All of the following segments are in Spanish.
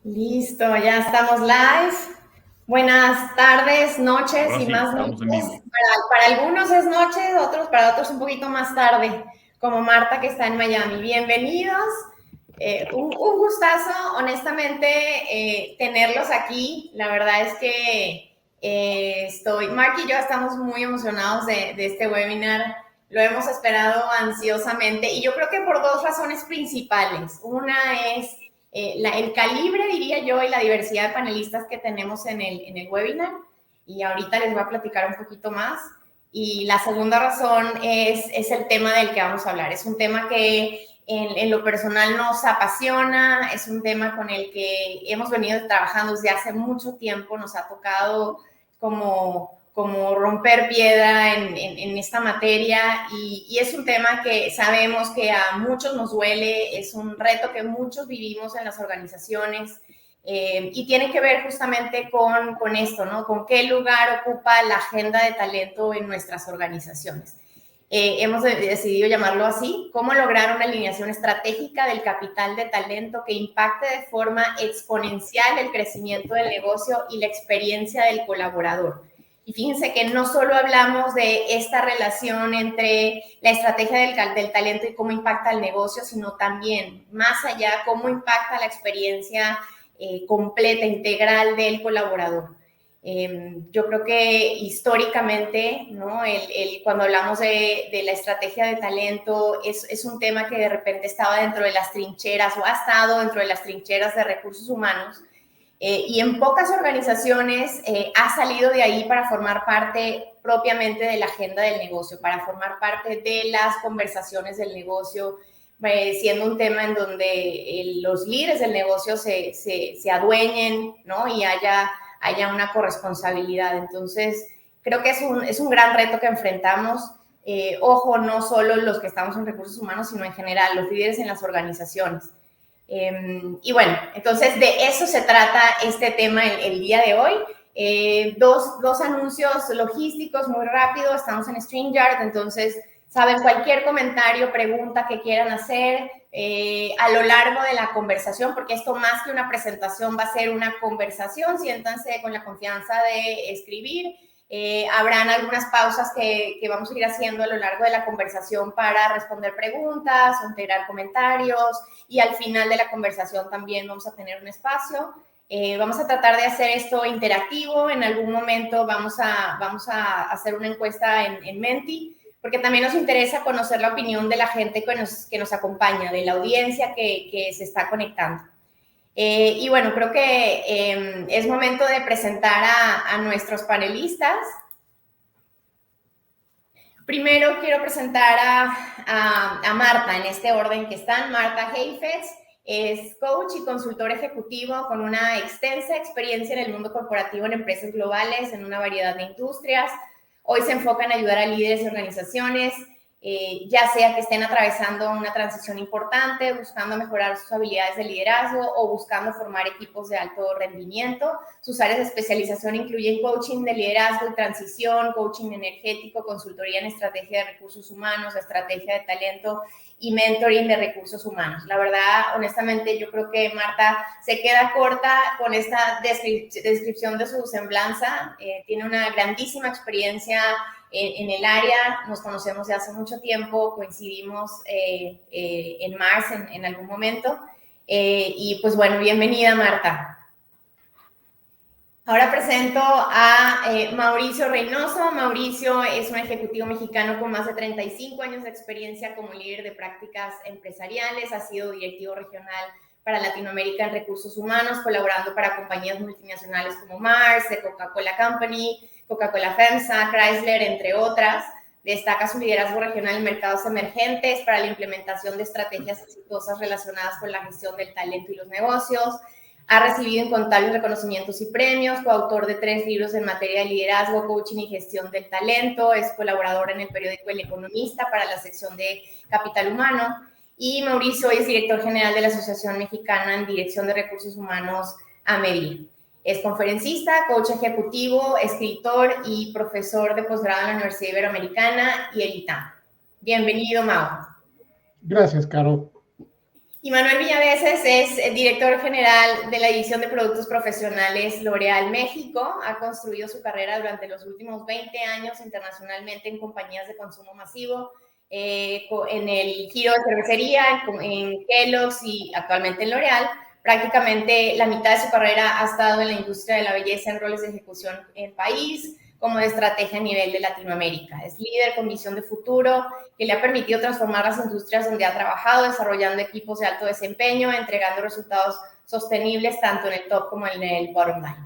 Listo, ya estamos live. Buenas tardes, noches Ahora y sí, más estamos noches. en vivo. Para algunos es noche, para otros un poquito más tarde, como Marta que está en Miami. Bienvenidos. Un gustazo, honestamente, tenerlos aquí. La verdad es que Mark y yo estamos muy emocionados de este webinar. Lo hemos esperado ansiosamente y yo creo que por dos razones principales. Una es el calibre, diría yo, y la diversidad de panelistas que tenemos en el webinar. Y ahorita les voy a platicar un poquito más. Y la segunda razón es el tema del que vamos a hablar. Es un tema que en lo personal nos apasiona, es un tema con el que hemos venido trabajando desde hace mucho tiempo, nos ha tocado como romper piedra en esta materia y es un tema que sabemos que a muchos nos duele, es un reto que muchos vivimos en las organizaciones y tiene que ver justamente con esto, ¿no? Con qué lugar ocupa la agenda de talento en nuestras organizaciones. Hemos decidido llamarlo así, cómo lograr una alineación estratégica del capital de talento que impacte de forma exponencial el crecimiento del negocio y la experiencia del colaborador. Y fíjense que no solo hablamos de esta relación entre la estrategia del talento y cómo impacta el negocio, sino también, más allá, cómo impacta la experiencia completa, integral del colaborador. Yo creo que históricamente, ¿no? Cuando hablamos de la estrategia de talento, es un tema que de repente estaba dentro de las trincheras o ha estado dentro de las trincheras de recursos humanos y en pocas organizaciones ha salido de ahí para formar parte propiamente de la agenda del negocio, para formar parte de las conversaciones del negocio, siendo un tema en donde los líderes del negocio se adueñen, ¿no? Y haya una corresponsabilidad. Entonces, creo que es un gran reto que enfrentamos. Ojo, no solo los que estamos en recursos humanos, sino en general, los líderes en las organizaciones. Y bueno, entonces de eso se trata este tema el día de hoy. Dos anuncios logísticos muy rápido. Estamos en StreamYard, entonces saben, cualquier comentario, pregunta que quieran hacer a lo largo de la conversación, porque esto más que una presentación va a ser una conversación. Siéntanse con la confianza de escribir. Habrán algunas pausas que vamos a ir haciendo a lo largo de la conversación para responder preguntas o integrar comentarios y al final de la conversación también vamos a tener un espacio. Vamos a tratar de hacer esto interactivo. En algún momento vamos a hacer una encuesta en Menti, porque también nos interesa conocer la opinión de la gente que nos acompaña, de la audiencia que se está conectando. Y bueno, creo que es momento de presentar a nuestros panelistas. Primero quiero presentar a Marta en este orden que están. Marta Heifetz es coach y consultor ejecutivo con una extensa experiencia en el mundo corporativo en empresas globales en una variedad de industrias. Hoy se enfoca en ayudar a líderes y organizaciones, ya sea que estén atravesando una transición importante, buscando mejorar sus habilidades de liderazgo o buscando formar equipos de alto rendimiento. Sus áreas de especialización incluyen coaching de liderazgo y transición, coaching energético, consultoría en estrategia de recursos humanos, estrategia de talento y mentoring de recursos humanos. La verdad, honestamente, yo creo que Marta se queda corta con esta descripción de su semblanza. Tiene una grandísima experiencia en el área, nos conocemos de hace mucho tiempo, coincidimos en Mars en algún momento. Y pues bueno, bienvenida Marta. Ahora presento a Mauricio Reynoso. Mauricio es un ejecutivo mexicano con más de 35 años de experiencia como líder de prácticas empresariales. Ha sido directivo regional para Latinoamérica en recursos humanos, colaborando para compañías multinacionales como Mars, The Coca-Cola Company, Coca-Cola FEMSA, Chrysler, entre otras. Destaca su liderazgo regional en mercados emergentes para la implementación de estrategias exitosas relacionadas con la gestión del talento y los negocios. Ha recibido incontables reconocimientos y premios, coautor de 3 libros en materia de liderazgo, coaching y gestión del talento, es colaborador en el periódico El Economista para la sección de Capital Humano, y Mauricio hoy es director general de la Asociación Mexicana en Dirección de Recursos Humanos, AMEDI. Es conferencista, coach ejecutivo, escritor y profesor de posgrado en la Universidad Iberoamericana y el ITAM. Bienvenido, Mau. Gracias, Caro. Y Manuel Villaveses es director general de la División de Productos Profesionales L'Oréal México. Ha construido su carrera durante los últimos 20 años internacionalmente en compañías de consumo masivo, en el giro de cervecería, en Kellogg's y actualmente en L'Oréal. Prácticamente la mitad de su carrera ha estado en la industria de la belleza en roles de ejecución en el país, como de estrategia a nivel de Latinoamérica. Es líder con visión de futuro que le ha permitido transformar las industrias donde ha trabajado, desarrollando equipos de alto desempeño, entregando resultados sostenibles tanto en el top como en el bottom line.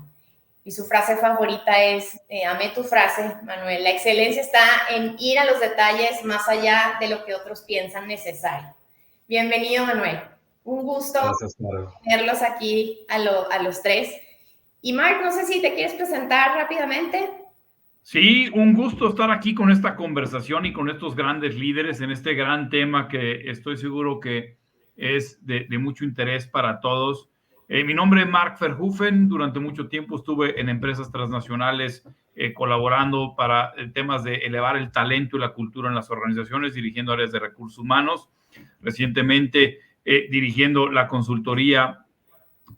Y su frase favorita es, amé tu frase, Manuel, la excelencia está en ir a los detalles más allá de lo que otros piensan necesario. Bienvenido, Manuel. Un gusto tenerlos aquí a los tres. Y Mark, no sé si te quieres presentar rápidamente. Sí, un gusto estar aquí con esta conversación y con estos grandes líderes en este gran tema que estoy seguro que es de mucho interés para todos. Mi nombre es Mark Verhoeven. Durante mucho tiempo estuve en empresas transnacionales colaborando para temas de elevar el talento y la cultura en las organizaciones, dirigiendo áreas de recursos humanos. Recientemente dirigiendo la consultoría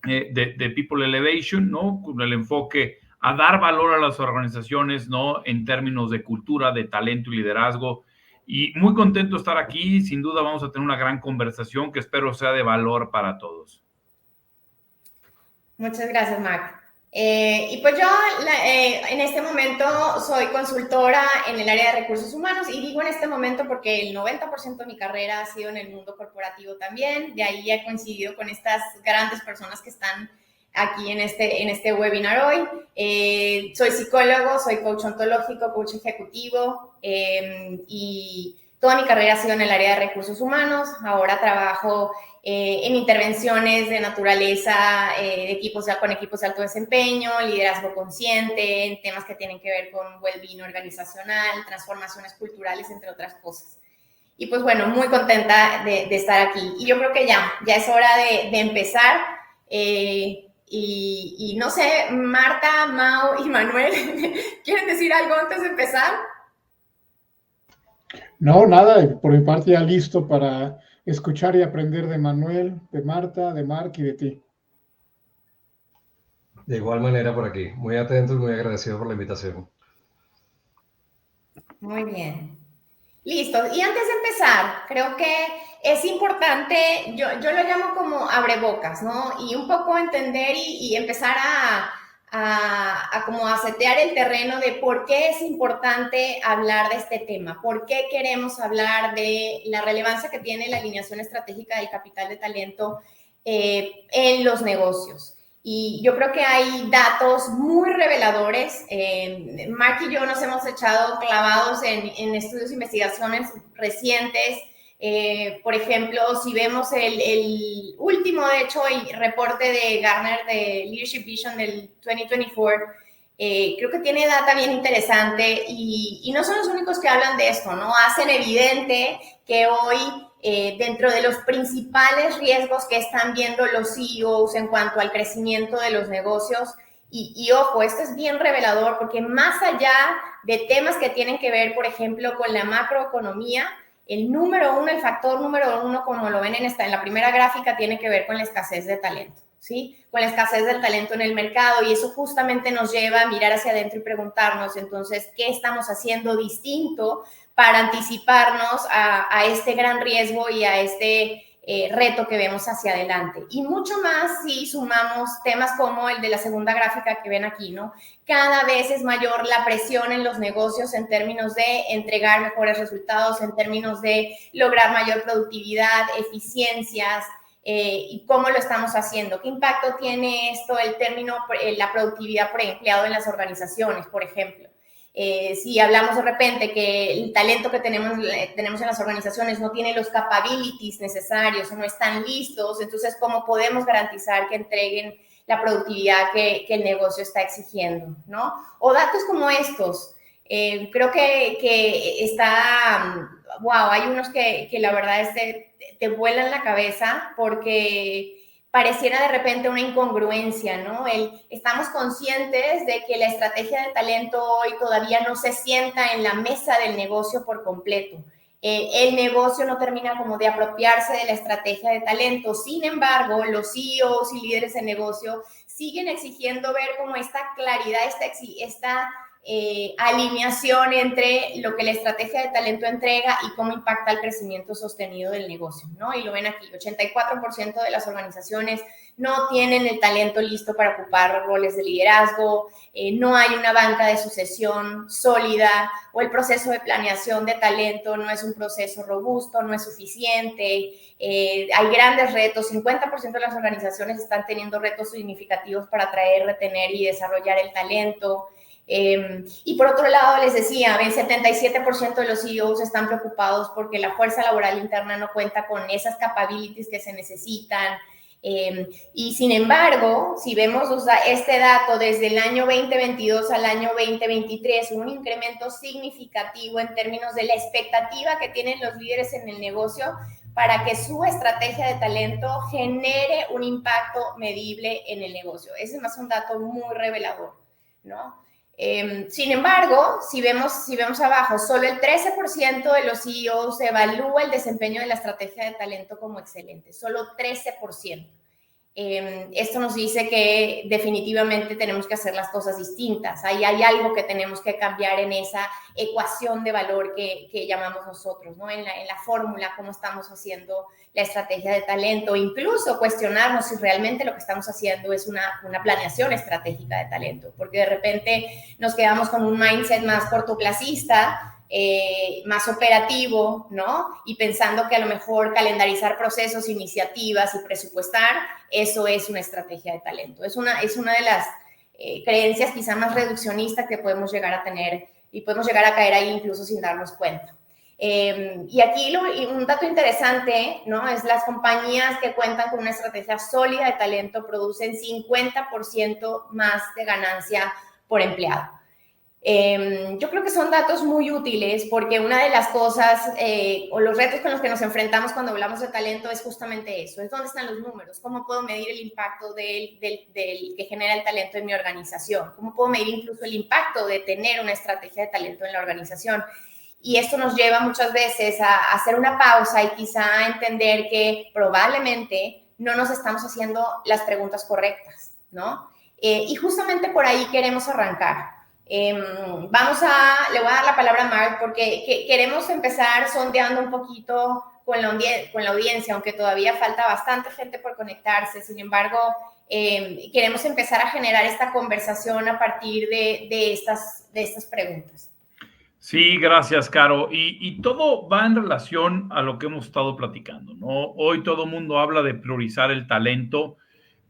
de People Elevation, ¿no? Con el enfoque a dar valor a las organizaciones, ¿no? En términos de cultura, de talento y liderazgo. Y muy contento de estar aquí. Sin duda vamos a tener una gran conversación que espero sea de valor para todos. Muchas gracias, Mark. Y pues yo en este momento soy consultora en el área de recursos humanos y digo en este momento porque el 90% de mi carrera ha sido en el mundo corporativo también. De ahí he coincidido con estas grandes personas que están aquí en este webinar hoy. Soy psicólogo, soy coach ontológico, coach ejecutivo y toda mi carrera ha sido en el área de recursos humanos. Ahora trabajo en intervenciones de naturaleza, con equipos de alto desempeño, liderazgo consciente, en temas que tienen que ver con well-being organizacional, transformaciones culturales, entre otras cosas. Y pues bueno, muy contenta de estar aquí. Y yo creo que ya es hora de empezar. Y no sé, Marta, Mau y Manuel, ¿quieren decir algo antes de empezar? No, nada, por mi parte ya listo para escuchar y aprender de Manuel, de Marta, de Mark y de ti. De igual manera por aquí, muy atento y muy agradecido por la invitación. Muy bien. Listo. Y antes de empezar, creo que es importante, yo lo llamo como abrebocas, ¿no? Y un poco entender y empezar a como a setear el terreno de por qué es importante hablar de este tema, por qué queremos hablar de la relevancia que tiene la alineación estratégica del capital de talento en los negocios. Y yo creo que hay datos muy reveladores. Mark y yo nos hemos echado clavados en estudios e investigaciones recientes. Por ejemplo, si vemos el último, de hecho, el reporte de Gartner de Leadership Vision del 2024, creo que tiene data bien interesante y no son los únicos que hablan de esto, ¿no? Hacen evidente que hoy dentro de los principales riesgos que están viendo los CEOs en cuanto al crecimiento de los negocios, y ojo, esto es bien revelador porque más allá de temas que tienen que ver, por ejemplo, con la macroeconomía, el factor número uno, como lo ven en la primera gráfica, tiene que ver con la escasez de talento, ¿sí? Con la escasez del talento en el mercado, y eso justamente nos lleva a mirar hacia adentro y preguntarnos, entonces, ¿qué estamos haciendo distinto para anticiparnos a este gran riesgo y a este reto que vemos hacia adelante? Y mucho más si sumamos temas como el de la segunda gráfica que ven aquí, ¿no? Cada vez es mayor la presión en los negocios en términos de entregar mejores resultados, en términos de lograr mayor productividad, eficiencias, y cómo lo estamos haciendo. ¿Qué impacto tiene esto el término, la productividad por empleado en las organizaciones, por ejemplo? Si hablamos de repente que el talento que tenemos en las organizaciones no tiene los capabilities necesarios o no están listos, entonces, ¿cómo podemos garantizar que entreguen la productividad que el negocio está exigiendo, ¿no? O datos como estos. Creo que está, wow, hay unos que la verdad es te vuelan la cabeza porque pareciera de repente una incongruencia, ¿no? Estamos conscientes de que la estrategia de talento hoy todavía no se sienta en la mesa del negocio por completo. El negocio no termina como de apropiarse de la estrategia de talento. Sin embargo, los CEOs y líderes de negocio siguen exigiendo ver como esta claridad, esta alineación entre lo que la estrategia de talento entrega y cómo impacta el crecimiento sostenido del negocio, ¿no? Y lo ven aquí, 84% de las organizaciones no tienen el talento listo para ocupar roles de liderazgo, no hay una banca de sucesión sólida, o el proceso de planeación de talento no es un proceso robusto, no es suficiente, hay grandes retos, 50% de las organizaciones están teniendo retos significativos para atraer, retener y desarrollar el talento. Y por otro lado, les decía, el 77% de los CEOs están preocupados porque la fuerza laboral interna no cuenta con esas capabilities que se necesitan. Y sin embargo, si vemos este dato desde el año 2022 al año 2023, un incremento significativo en términos de la expectativa que tienen los líderes en el negocio para que su estrategia de talento genere un impacto medible en el negocio. Ese es más un dato muy revelador, ¿no? Sin embargo, si vemos abajo, solo el 13% de los CEOs evalúa el desempeño de la estrategia de talento como excelente, solo 13%. Esto nos dice que definitivamente tenemos que hacer las cosas distintas. Ahí hay algo que tenemos que cambiar en esa ecuación de valor que llamamos nosotros, ¿no? En la fórmula, cómo estamos haciendo la estrategia de talento, incluso cuestionarnos si realmente lo que estamos haciendo es una planeación estratégica de talento, porque de repente nos quedamos con un mindset más cortoplacista, más operativo, ¿no? Y pensando que a lo mejor calendarizar procesos, iniciativas y presupuestar, eso es una estrategia de talento. Es una de las creencias quizá más reduccionistas que podemos llegar a tener y podemos llegar a caer ahí incluso sin darnos cuenta. Y aquí un dato interesante, ¿no? Es las compañías que cuentan con una estrategia sólida de talento producen 50% más de ganancia por empleado. Yo creo que son datos muy útiles porque una de las cosas o los retos con los que nos enfrentamos cuando hablamos de talento es justamente eso, es dónde están los números, cómo puedo medir el impacto del que genera el talento en mi organización, cómo puedo medir incluso el impacto de tener una estrategia de talento en la organización. Y esto nos lleva muchas veces a hacer una pausa y quizá a entender que probablemente no nos estamos haciendo las preguntas correctas, ¿no? Y justamente por ahí queremos arrancar. Le voy a dar la palabra a Mark porque queremos empezar sondeando un poquito con la audiencia, aunque todavía falta bastante gente por conectarse. Sin embargo, queremos empezar a generar esta conversación a partir de estas preguntas. Sí, gracias, Caro. Y todo va en relación a lo que hemos estado platicando, ¿no? Hoy todo el mundo habla de priorizar el talento,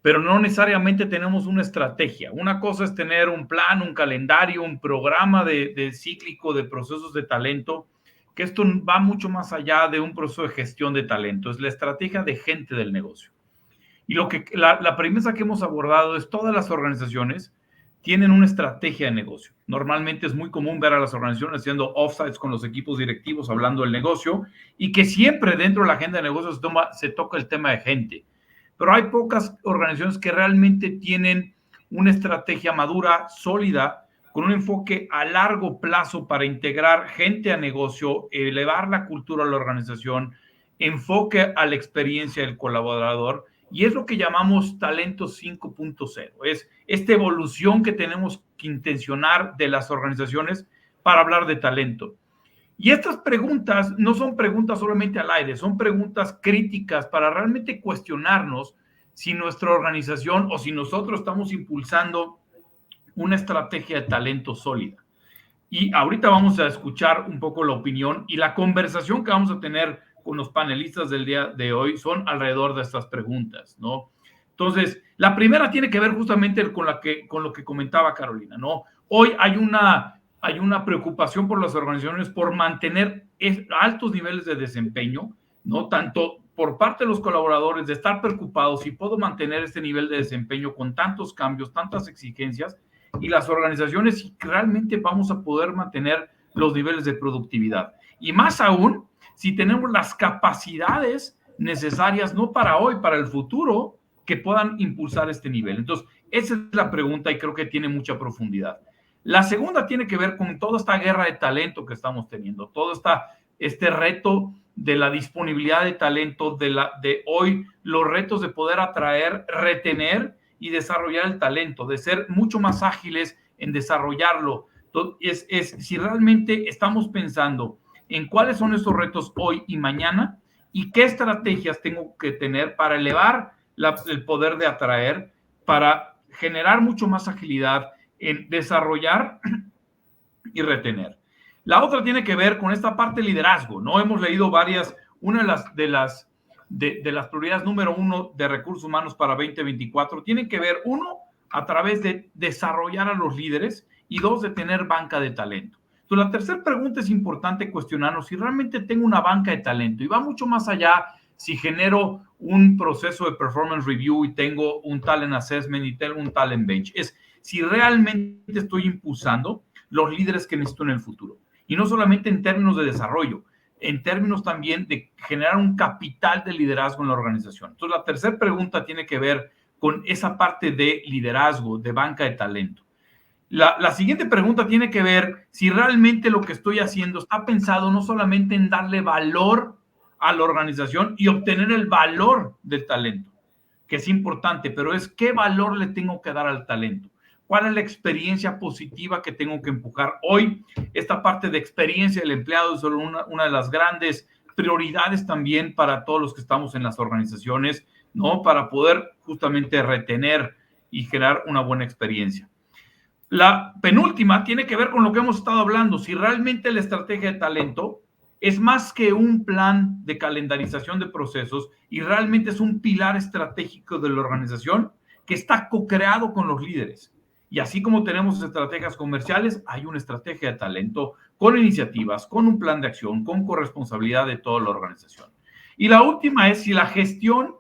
pero no necesariamente tenemos una estrategia. Una cosa es tener un plan, un calendario, un programa de cíclico de procesos de talento, que esto va mucho más allá de un proceso de gestión de talento, es la estrategia de gente del negocio. Y la premisa que hemos abordado es todas las organizaciones tienen una estrategia de negocio. Normalmente es muy común ver a las organizaciones haciendo offsites con los equipos directivos hablando del negocio y que siempre dentro de la agenda de negocios se toca el tema de gente. Pero hay pocas organizaciones que realmente tienen una estrategia madura, sólida, con un enfoque a largo plazo para integrar gente a negocio, elevar la cultura de la organización, enfoque a la experiencia del colaborador, y es lo que llamamos talento 5.0. Es esta evolución que tenemos que intencionar de las organizaciones para hablar de talento. Y estas preguntas no son preguntas solamente al aire, son preguntas críticas para realmente cuestionarnos si nuestra organización o si nosotros estamos impulsando una estrategia de talento sólida. Y ahorita vamos a escuchar un poco la opinión y la conversación que vamos a tener con los panelistas del día de hoy son alrededor de estas preguntas, ¿no? Entonces, la primera tiene que ver justamente con lo que comentaba Carolina, ¿no? Hoy hay una preocupación por las organizaciones por mantener altos niveles de desempeño, ¿no? Tanto por parte de los colaboradores de estar preocupados si puedo mantener este nivel de desempeño con tantos cambios, tantas exigencias, y las organizaciones si realmente vamos a poder mantener los niveles de productividad. Y más aún, si tenemos las capacidades necesarias, no para hoy, para el futuro, que puedan impulsar este nivel. Entonces, esa es la pregunta y creo que tiene mucha profundidad. La segunda tiene que ver con toda esta guerra de talento que estamos teniendo, toda esta este reto de la disponibilidad de talento, de hoy los retos de poder atraer, retener y desarrollar el talento, de ser mucho más ágiles en desarrollarlo. Entonces, si realmente estamos pensando en cuáles son estos retos hoy y mañana y qué estrategias tengo que tener para elevar el poder de atraer, para generar mucho más agilidad en desarrollar y retener. La otra tiene que ver con esta parte de liderazgo, ¿no? Hemos leído varias, una de las prioridades número 1 de recursos humanos para 2024 tienen que ver, 1, a través de desarrollar a los líderes y 2, de tener banca de talento. Entonces, la tercera pregunta es importante cuestionarnos si realmente tengo una banca de talento y va mucho más allá si genero un proceso de performance review y tengo un talent assessment y tengo un talent bench. Es si realmente estoy impulsando los líderes que necesito en el futuro. Y no solamente en términos de desarrollo, en términos también de generar un capital de liderazgo en la organización. Entonces, la tercera pregunta tiene que ver con esa parte de liderazgo, de banca de talento. La siguiente pregunta tiene que ver si realmente lo que estoy haciendo está pensado no solamente en darle valor a la organización y obtener el valor del talento, que es importante, pero es qué valor le tengo que dar al talento. ¿Cuál es la experiencia positiva que tengo que empujar? Hoy, esta parte de experiencia del empleado es una de las grandes prioridades también para todos los que estamos en las organizaciones, ¿no? Para poder justamente retener y generar una buena experiencia. La penúltima tiene que ver con lo que hemos estado hablando. Si realmente la estrategia de talento es más que un plan de calendarización de procesos y realmente es un pilar estratégico de la organización que está co-creado con los líderes. Y así como tenemos estrategias comerciales, hay una estrategia de talento con iniciativas, con un plan de acción, con corresponsabilidad de toda la organización. Y la última es si la gestión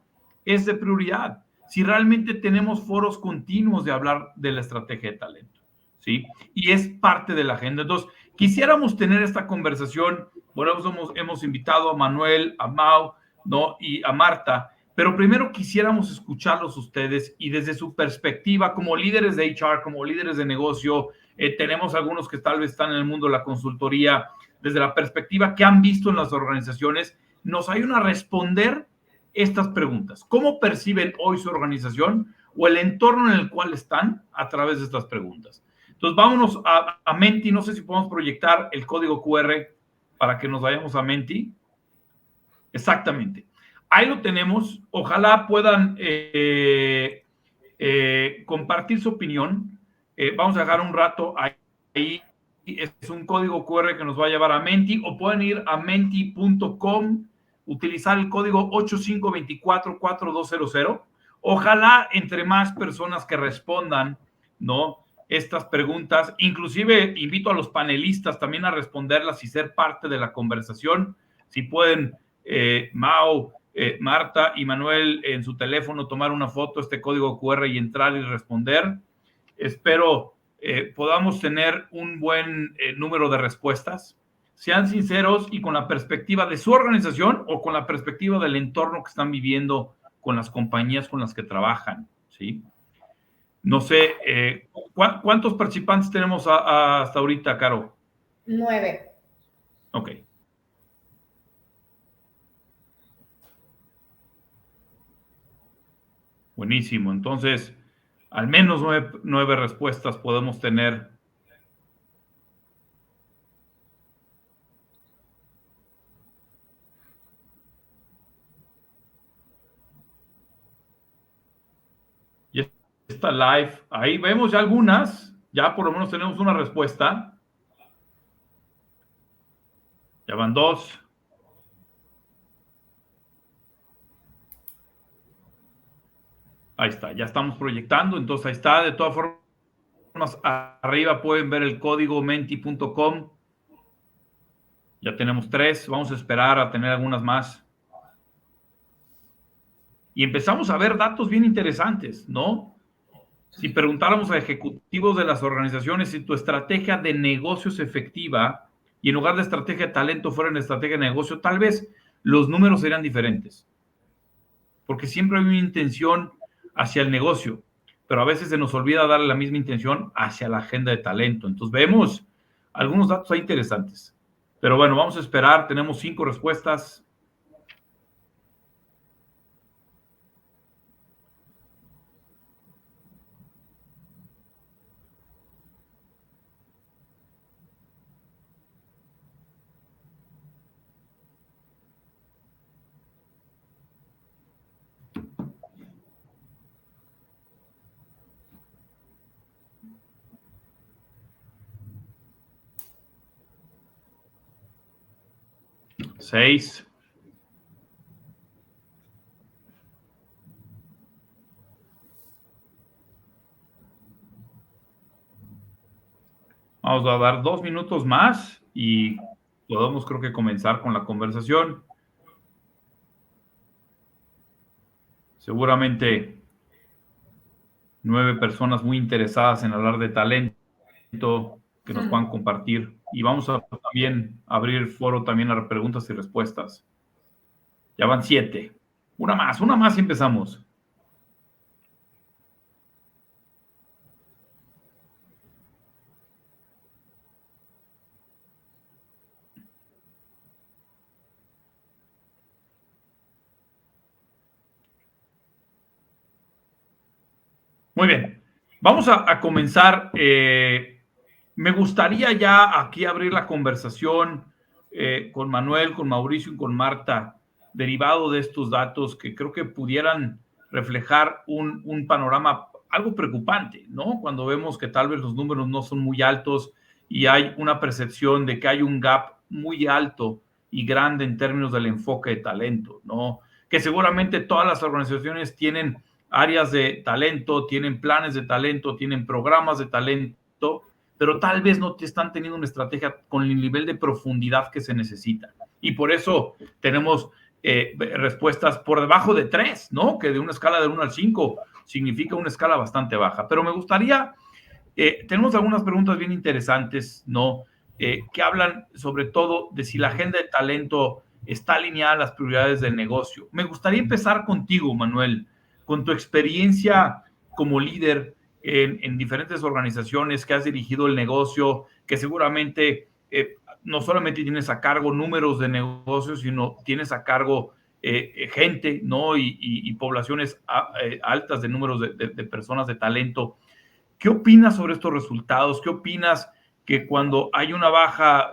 es de prioridad, si realmente tenemos foros continuos de hablar de la estrategia de talento, ¿sí? Y es parte de la agenda. Entonces, quisiéramos tener esta conversación. Bueno, hemos invitado a Manuel, a Mau, ¿no? Y a Marta. Pero primero quisiéramos escucharlos ustedes y desde su perspectiva como líderes de HR, como líderes de negocio, tenemos algunos que tal vez están en el mundo de la consultoría, desde la perspectiva que han visto en las organizaciones, nos ayudan a responder estas preguntas. ¿Cómo perciben hoy su organización o el entorno en el cual están a través de estas preguntas? Entonces, vámonos a Menti. No sé si podemos proyectar el código QR para que nos vayamos a Menti. Exactamente. Ahí lo tenemos. Ojalá puedan compartir su opinión. Vamos a dejar un rato ahí. Es un código QR que nos va a llevar a Menti, o pueden ir a menti.com, utilizar el código 8524-4200. Ojalá entre más personas que respondan, ¿no?, estas preguntas. Inclusive invito a los panelistas también a responderlas y ser parte de la conversación. Si pueden, Mau, Marta y Manuel, en su teléfono tomar una foto, este código QR y entrar y responder. Espero podamos tener un buen número de respuestas. Sean sinceros y con la perspectiva de su organización o con la perspectiva del entorno que están viviendo con las compañías con las que trabajan, ¿sí? No sé, ¿cuántos participantes tenemos hasta ahorita, Caro? 9. Ok. Buenísimo. Entonces, al menos 9 respuestas podemos tener. Y está live. Ahí vemos ya algunas. Ya por lo menos tenemos una respuesta. Ya van 2. Ahí está, ya estamos proyectando. Entonces ahí está. De todas formas, arriba pueden ver el código menti.com. Ya tenemos 3. Vamos a esperar a tener algunas más. Y empezamos a ver datos bien interesantes, ¿no? Si preguntáramos a ejecutivos de las organizaciones si tu estrategia de negocio es efectiva y en lugar de estrategia de talento fuera una estrategia de negocio, tal vez los números serían diferentes. Porque siempre hay una intención hacia el negocio, pero a veces se nos olvida darle la misma intención hacia la agenda de talento. Entonces vemos algunos datos ahí interesantes. Pero bueno, vamos a esperar. Tenemos 5 respuestas. Seis. Vamos a dar 2 minutos más y podemos, creo que, comenzar con la conversación. Seguramente 9 personas muy interesadas en hablar de talento que nos puedan compartir. Y vamos a también abrir foro también a preguntas y respuestas. Ya van 7. Una más y empezamos. Muy bien. Vamos a comenzar. Me gustaría ya aquí abrir la conversación con Manuel, con Mauricio y con Marta, derivado de estos datos que creo que pudieran reflejar un panorama algo preocupante, ¿no? Cuando vemos que tal vez los números no son muy altos y hay una percepción de que hay un gap muy alto y grande en términos del enfoque de talento, ¿no? Que seguramente todas las organizaciones tienen áreas de talento, tienen planes de talento, tienen programas de talento, pero tal vez no te están teniendo una estrategia con el nivel de profundidad que se necesita. Y por eso tenemos respuestas por debajo de 3, ¿no? Que de una escala de 1 al 5 significa una escala bastante baja. Pero me gustaría, tenemos algunas preguntas bien interesantes, ¿no? Que hablan sobre todo de si la agenda de talento está alineada a las prioridades del negocio. Me gustaría empezar contigo, Manuel, con tu experiencia como líder en diferentes organizaciones que has dirigido el negocio, que seguramente no solamente tienes a cargo números de negocios, sino tienes a cargo gente, ¿no? Y poblaciones altas de números de personas de talento. ¿Qué opinas sobre estos resultados? ¿Qué opinas que cuando hay una baja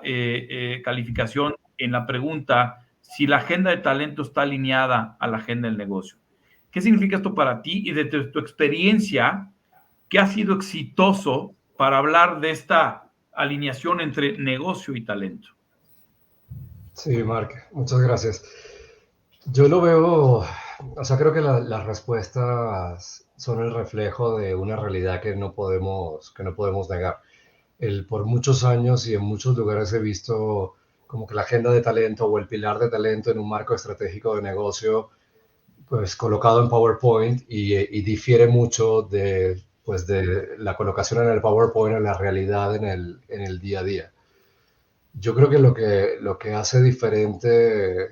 calificación en la pregunta, si la agenda de talento está alineada a la agenda del negocio? ¿Qué significa esto para ti y de tu experiencia, qué ha sido exitoso para hablar de esta alineación entre negocio y talento? Sí, Marc, muchas gracias. Yo lo veo, o sea, creo que las respuestas son el reflejo de una realidad que no podemos negar. Por muchos años y en muchos lugares he visto como que la agenda de talento o el pilar de talento en un marco estratégico de negocio pues colocado en PowerPoint y difiere mucho pues de la colocación en el PowerPoint en la realidad en el día a día. Yo creo que lo que hace diferente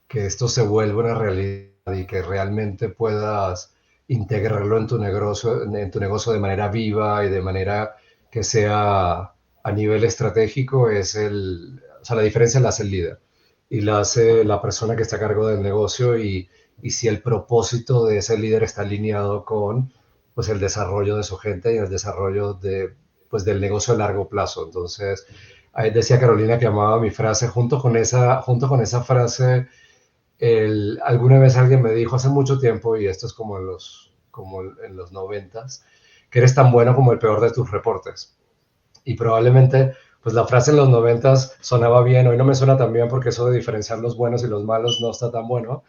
que esto se vuelva una realidad y que realmente puedas integrarlo en tu negocio de manera viva y de manera que sea a nivel estratégico es o sea, la diferencia la hace el líder y la hace la persona que está a cargo del negocio y si el propósito de ese líder está alineado con pues, el desarrollo de su gente y el desarrollo pues, del negocio a largo plazo. Entonces, ahí decía Carolina que amaba mi frase, junto con esa frase, alguna vez alguien me dijo hace mucho tiempo, y esto es como en los 90s, que eres tan bueno como el peor de tus reportes. Y probablemente pues la frase en los 90s sonaba bien, hoy no me suena tan bien porque eso de diferenciar los buenos y los malos no está tan bueno,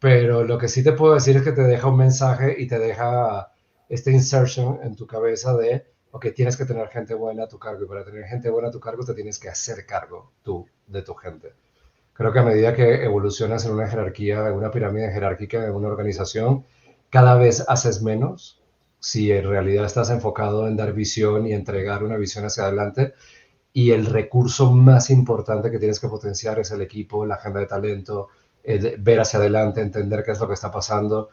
pero lo que sí te puedo decir es que te deja un mensaje y te deja este insertion en tu cabeza de, ok, tienes que tener gente buena a tu cargo, y para tener gente buena a tu cargo te tienes que hacer cargo tú de tu gente. Creo que a medida que evolucionas en una jerarquía, en una pirámide jerárquica, en una organización, cada vez haces menos si en realidad estás enfocado en dar visión y entregar una visión hacia adelante. Y el recurso más importante que tienes que potenciar es el equipo, la agenda de talento, ver hacia adelante, entender qué es lo que está pasando.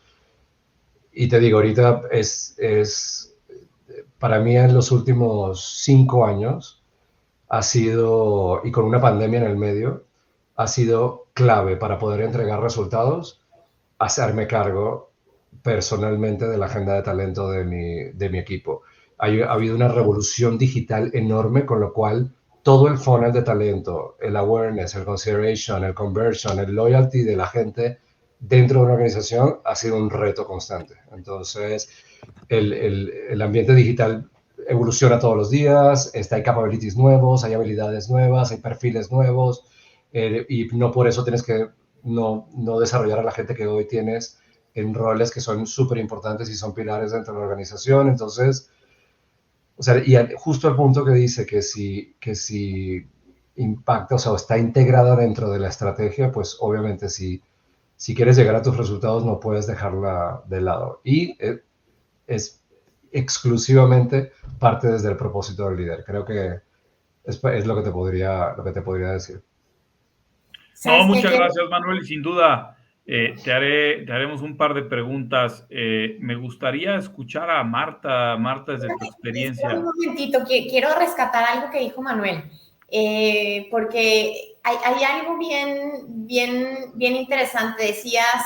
Y te digo, ahorita para mí en los últimos 5 años ha sido, y con una pandemia en el medio, ha sido clave para poder entregar resultados, hacerme cargo personalmente de la agenda de talento de mi equipo. Ha habido una revolución digital enorme, con lo cual todo el funnel de talento, el awareness, el consideration, el conversion, el loyalty de la gente dentro de una organización ha sido un reto constante. Entonces, el ambiente digital evoluciona todos los días, hay capabilities nuevos, hay habilidades nuevas, hay perfiles nuevos, y no por eso tienes que no desarrollar a la gente que hoy tienes en roles que son súper importantes y son pilares dentro de la organización. Entonces, o sea, y justo al punto que dice que si impacta, o sea, está integrada dentro de la estrategia, pues obviamente si quieres llegar a tus resultados no puedes dejarla de lado. Y es exclusivamente parte desde el propósito del líder. Creo que es lo que te podría decir. No, muchas gracias, Manuel, y sin duda te haremos un par de preguntas. Me gustaría escuchar a Marta. Marta, desde tu experiencia. Un momentito, quiero rescatar algo que dijo Manuel, porque hay algo bien interesante. Decías,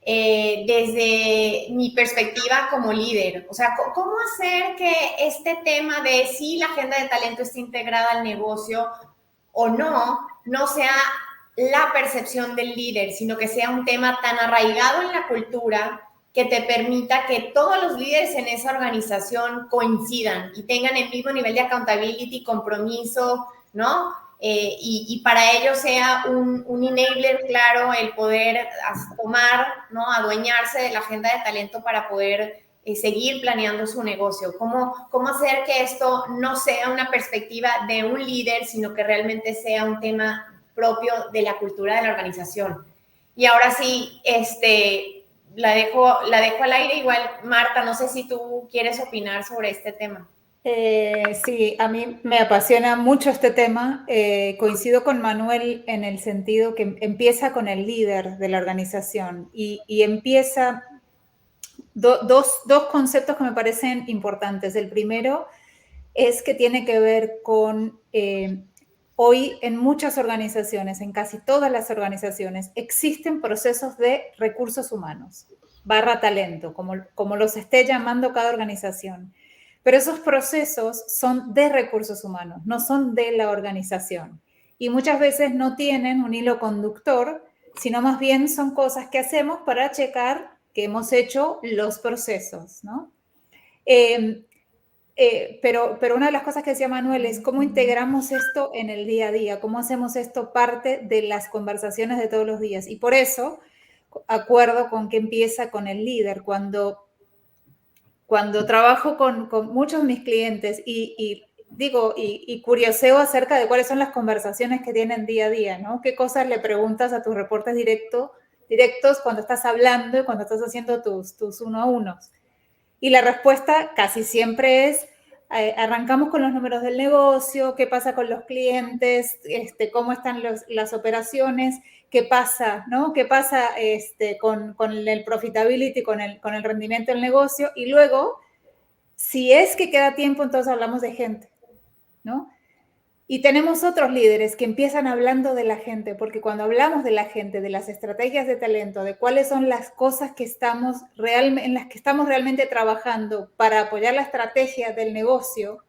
desde mi perspectiva como líder, o sea, ¿cómo hacer que este tema de si la agenda de talento está integrada al negocio o no sea la percepción del líder, sino que sea un tema tan arraigado en la cultura que te permita que todos los líderes en esa organización coincidan y tengan el mismo nivel de accountability, compromiso, ¿no? Y para ello sea un enabler claro el poder tomar, ¿no? Adueñarse de la agenda de talento para poder seguir planeando su negocio. ¿Cómo hacer que esto no sea una perspectiva de un líder, sino que realmente sea un tema propio de la cultura de la organización? Y ahora sí, la dejo al aire. Igual, Marta, no sé si tú quieres opinar sobre este tema. Sí, a mí me apasiona mucho este tema. Coincido con Manuel en el sentido que empieza con el líder de la organización y empieza dos conceptos que me parecen importantes. El primero es que tiene que ver con hoy en muchas organizaciones, en casi todas las organizaciones, existen procesos de recursos humanos, /talento, como los esté llamando cada organización. Pero esos procesos son de recursos humanos, no son de la organización. Y muchas veces no tienen un hilo conductor, sino más bien son cosas que hacemos para checar que hemos hecho los procesos, ¿no? Pero una de las cosas que decía Manuel es cómo integramos esto en el día a día, cómo hacemos esto parte de las conversaciones de todos los días. Y por eso, acuerdo con que empieza con el líder. Cuando trabajo con muchos de mis clientes y curioseo acerca de cuáles son las conversaciones que tienen día a día, ¿no? ¿Qué cosas le preguntas a tus reportes directos cuando estás hablando y cuando estás haciendo tus uno a unos? Y la respuesta casi siempre es, arrancamos con los números del negocio, qué pasa con los clientes, cómo están las operaciones, qué pasa, ¿no? ¿Qué pasa con el profitability, con el rendimiento del negocio? Y luego, si es que queda tiempo, entonces hablamos de gente, ¿no? Y tenemos otros líderes que empiezan hablando de la gente, porque cuando hablamos de la gente, de las estrategias de talento, de cuáles son las cosas en las que estamos realmente trabajando para apoyar la estrategia del negocio,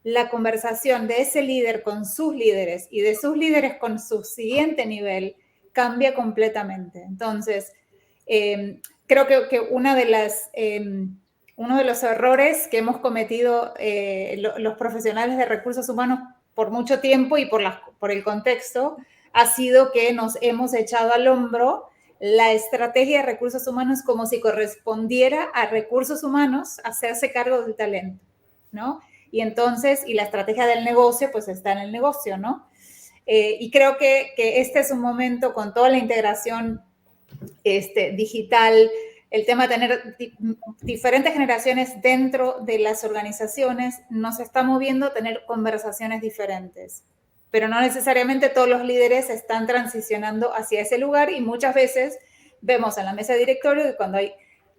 la conversación de ese líder con sus líderes y de sus líderes con su siguiente nivel cambia completamente. Entonces, creo que uno de los errores que hemos cometido los profesionales de recursos humanos por mucho tiempo y por el contexto, ha sido que nos hemos echado al hombro la estrategia de recursos humanos como si correspondiera a recursos humanos hacerse cargo del talento, ¿no? Y entonces, la estrategia del negocio, pues está en el negocio, ¿no? Y creo que este es un momento con toda la integración digital, el tema de tener diferentes generaciones dentro de las organizaciones nos está moviendo a tener conversaciones diferentes. Pero no necesariamente todos los líderes están transicionando hacia ese lugar y muchas veces vemos en la mesa de directorio que cuando hay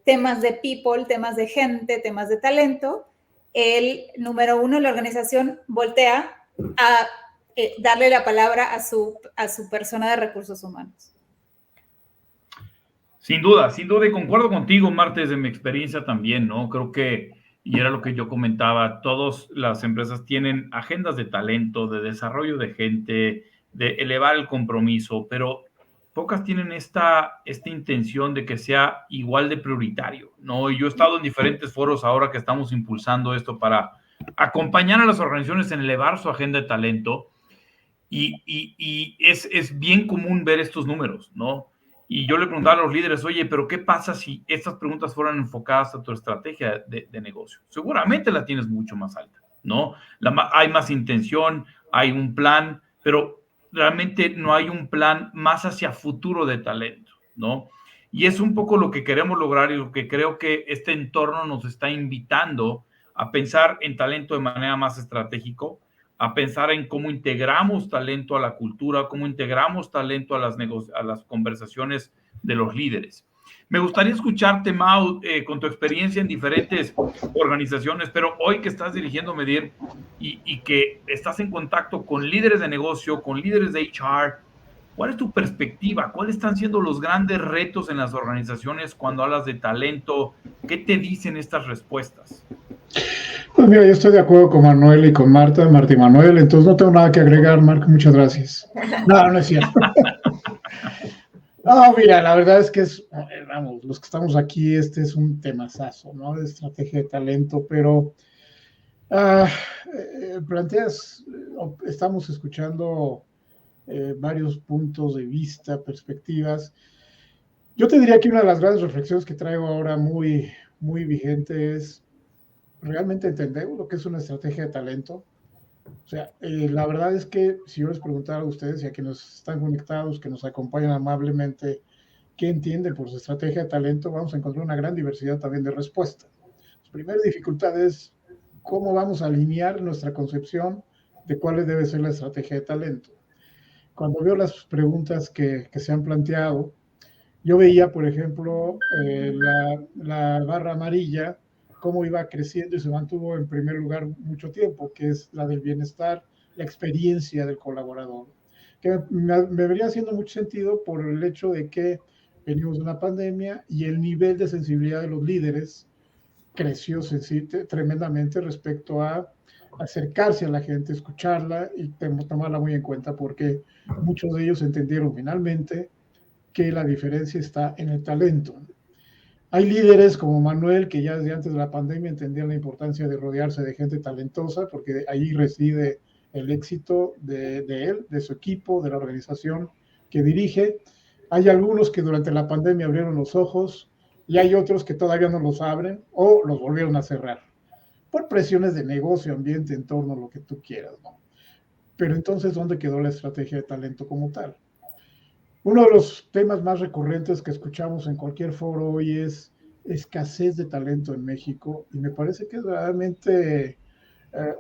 temas de people, temas de gente, temas de talento, el número uno de la organización voltea a darle la palabra a su persona de recursos humanos. Sin duda, y concuerdo contigo, Marta, desde mi experiencia también, ¿no? Creo que, y era lo que yo comentaba, todas las empresas tienen agendas de talento, de desarrollo de gente, de elevar el compromiso, pero pocas tienen esta intención de que sea igual de prioritario, ¿no? Y yo he estado en diferentes foros ahora que estamos impulsando esto para acompañar a las organizaciones en elevar su agenda de talento, y es bien común ver estos números, ¿no? Y yo le preguntaba a los líderes, oye, pero ¿qué pasa si estas preguntas fueran enfocadas a tu estrategia de negocio? Seguramente la tienes mucho más alta, ¿no? Hay más intención, hay un plan, pero realmente no hay un plan más hacia futuro de talento, ¿no? Y es un poco lo que queremos lograr y lo que creo que este entorno nos está invitando a pensar en talento de manera más estratégica, a pensar en cómo integramos talento a la cultura, cómo integramos talento a las conversaciones de los líderes. Me gustaría escucharte, Mau, con tu experiencia en diferentes organizaciones, pero hoy que estás dirigiendo Medir y que estás en contacto con líderes de negocio, con líderes de HR, ¿cuál es tu perspectiva? ¿Cuáles están siendo los grandes retos en las organizaciones cuando hablas de talento? ¿Qué te dicen estas respuestas? Pues mira, yo estoy de acuerdo con Manuel y con Marta y Manuel, entonces no tengo nada que agregar, Marco, muchas gracias. No, no es cierto. No, mira, la verdad es que vamos, los que estamos aquí, este es un temazazo, ¿no? De estrategia de talento, pero estamos escuchando varios puntos de vista, perspectivas. Yo te diría que una de las grandes reflexiones que traigo ahora muy, muy vigente es, ¿realmente entendemos lo que es una estrategia de talento? O sea, la verdad es que si yo les preguntara a ustedes y a quienes están conectados, que nos acompañan amablemente, ¿qué entienden por su estrategia de talento? Vamos a encontrar una gran diversidad también de respuestas. La primera dificultad es cómo vamos a alinear nuestra concepción de cuál debe ser la estrategia de talento. Cuando veo las preguntas que se han planteado, yo veía, por ejemplo, la barra amarilla, cómo iba creciendo y se mantuvo en primer lugar mucho tiempo, que es la del bienestar, la experiencia del colaborador, que me vería haciendo mucho sentido por el hecho de que venimos de una pandemia y el nivel de sensibilidad de los líderes creció tremendamente respecto a acercarse a la gente, escucharla y tomarla muy en cuenta, porque muchos de ellos entendieron finalmente que la diferencia está en el talento. Hay líderes como Manuel que ya desde antes de la pandemia entendían la importancia de rodearse de gente talentosa, porque ahí reside el éxito de él, de su equipo, de la organización que dirige. Hay algunos que durante la pandemia abrieron los ojos y hay otros que todavía no los abren o los volvieron a cerrar por presiones de negocio, ambiente, entorno, lo que tú quieras, ¿no? Pero entonces, ¿dónde quedó la estrategia de talento como tal? Uno de los temas más recurrentes que escuchamos en cualquier foro hoy es escasez de talento en México, y me parece que es realmente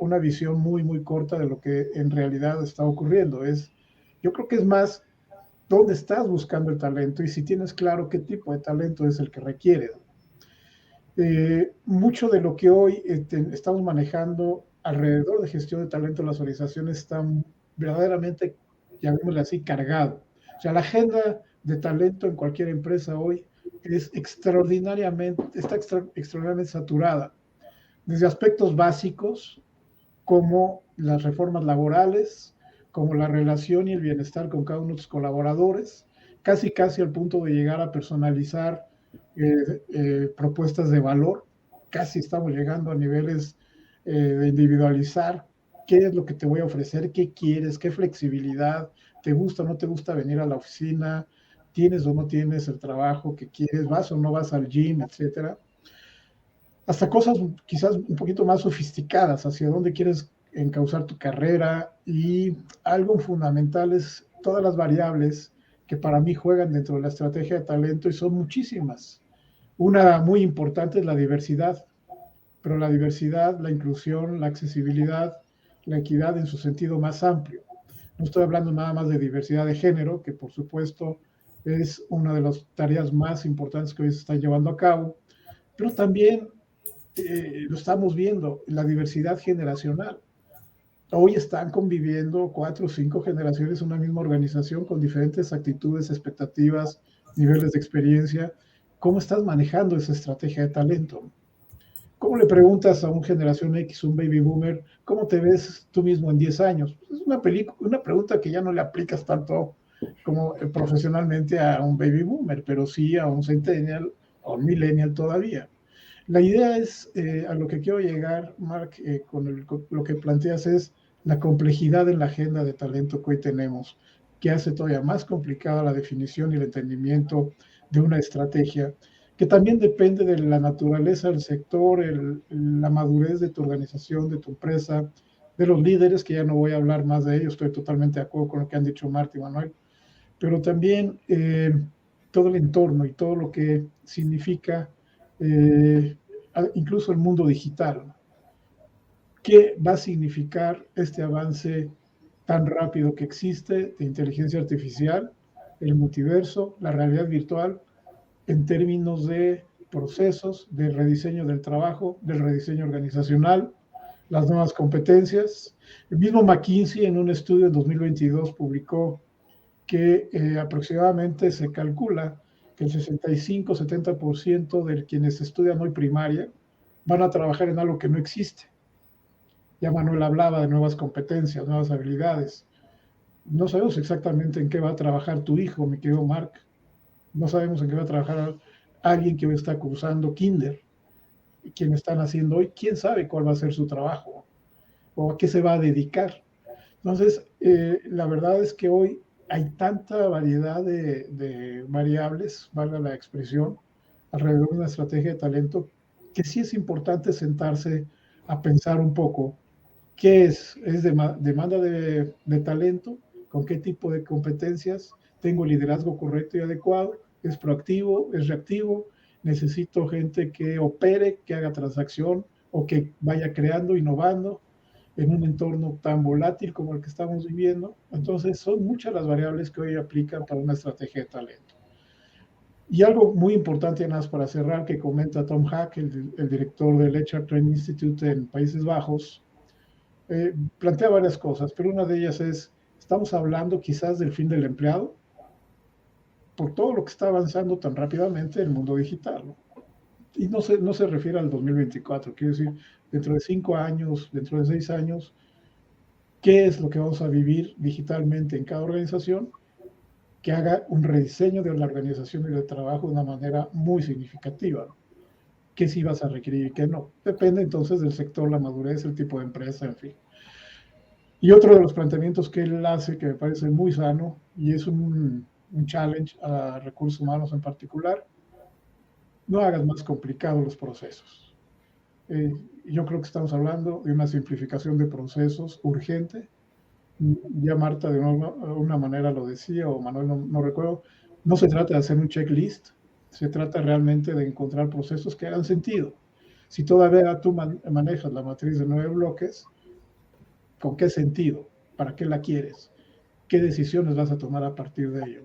una visión muy, muy corta de lo que en realidad está ocurriendo. Yo creo que es más dónde estás buscando el talento y si tienes claro qué tipo de talento es el que requieres. Mucho de lo que hoy estamos manejando alrededor de gestión de talento en las organizaciones está verdaderamente, llamémosle así, cargado. O sea, la agenda de talento en cualquier empresa hoy está extraordinariamente saturada, desde aspectos básicos como las reformas laborales, como la relación y el bienestar con cada uno de sus colaboradores, casi al punto de llegar a personalizar propuestas de valor. Casi estamos llegando a niveles de individualizar qué es lo que te voy a ofrecer, qué quieres, qué flexibilidad, te gusta o no te gusta venir a la oficina, tienes o no tienes el trabajo que quieres, vas o no vas al gym, etcétera. Hasta cosas quizás un poquito más sofisticadas, hacia dónde quieres encauzar tu carrera, y algo fundamental es todas las variables que para mí juegan dentro de la estrategia de talento, y son muchísimas. Una muy importante es la diversidad, pero la diversidad, la inclusión, la accesibilidad, la equidad en su sentido más amplio. No estoy hablando nada más de diversidad de género, que por supuesto es una de las tareas más importantes que hoy se están llevando a cabo, pero también lo estamos viendo, la diversidad generacional. Hoy están conviviendo 4 o 5 generaciones en una misma organización con diferentes actitudes, expectativas, niveles de experiencia. ¿Cómo estás manejando esa estrategia de talento? ¿Cómo le preguntas a un generación X, un baby boomer, cómo te ves tú mismo en 10 años? Es una pregunta que ya no le aplicas tanto como profesionalmente a un baby boomer, pero sí a un centennial o un millennial todavía. La idea es, a lo que quiero llegar, Mark, con lo que planteas es la complejidad en la agenda de talento que hoy tenemos, que hace todavía más complicada la definición y el entendimiento de una estrategia, que también depende de la naturaleza del sector, la madurez de tu organización, de tu empresa, de los líderes, que ya no voy a hablar más de ellos, estoy totalmente de acuerdo con lo que han dicho Marta y Manuel, pero también todo el entorno y todo lo que significa incluso el mundo digital. ¿Qué va a significar este avance tan rápido que existe de inteligencia artificial, el multiverso, la realidad virtual, en términos de procesos, de rediseño del trabajo, del rediseño organizacional, las nuevas competencias? El mismo McKinsey en un estudio en 2022 publicó que aproximadamente se calcula que el 65-70% de quienes estudian hoy primaria van a trabajar en algo que no existe. Ya Manuel hablaba de nuevas competencias, nuevas habilidades. No sabemos exactamente en qué va a trabajar tu hijo, mi querido Mark. No sabemos en qué va a trabajar alguien que hoy está cursando kinder. Quien están haciendo hoy, quién sabe cuál va a ser su trabajo o a qué se va a dedicar. Entonces, la verdad es que hoy hay tanta variedad de variables, valga la expresión, alrededor de una estrategia de talento, que sí es importante sentarse a pensar un poco qué es demanda de talento, con qué tipo de competencias, tengo el liderazgo correcto y adecuado, es proactivo, es reactivo, necesito gente que opere, que haga transacción o que vaya creando, innovando en un entorno tan volátil como el que estamos viviendo. Entonces, son muchas las variables que hoy aplican para una estrategia de talento. Y algo muy importante, nada más para cerrar, que comenta Tom Hack, el director del HR Training Institute en Países Bajos, plantea varias cosas, pero una de ellas es, estamos hablando quizás del fin del empleado, por todo lo que está avanzando tan rápidamente en el mundo digital, ¿no? Y no se refiere al 2024, quiero decir, dentro de 5 años, dentro de 6 años, ¿qué es lo que vamos a vivir digitalmente en cada organización? Que haga un rediseño de la organización y del trabajo de una manera muy significativa, ¿no? ¿Qué sí vas a requerir y qué no? Depende entonces del sector, la madurez, el tipo de empresa, en fin. Y otro de los planteamientos que él hace, que me parece muy sano, y es un challenge a recursos humanos en particular, no hagas más complicados los procesos. Yo creo que estamos hablando de una simplificación de procesos urgente. Ya Marta de una manera lo decía, o Manuel, no recuerdo, no se trata de hacer un checklist, se trata realmente de encontrar procesos que hagan sentido. Si todavía tú manejas la matriz de 9 bloques, ¿con qué sentido? ¿Para qué la quieres? ¿Qué decisiones vas a tomar a partir de ello?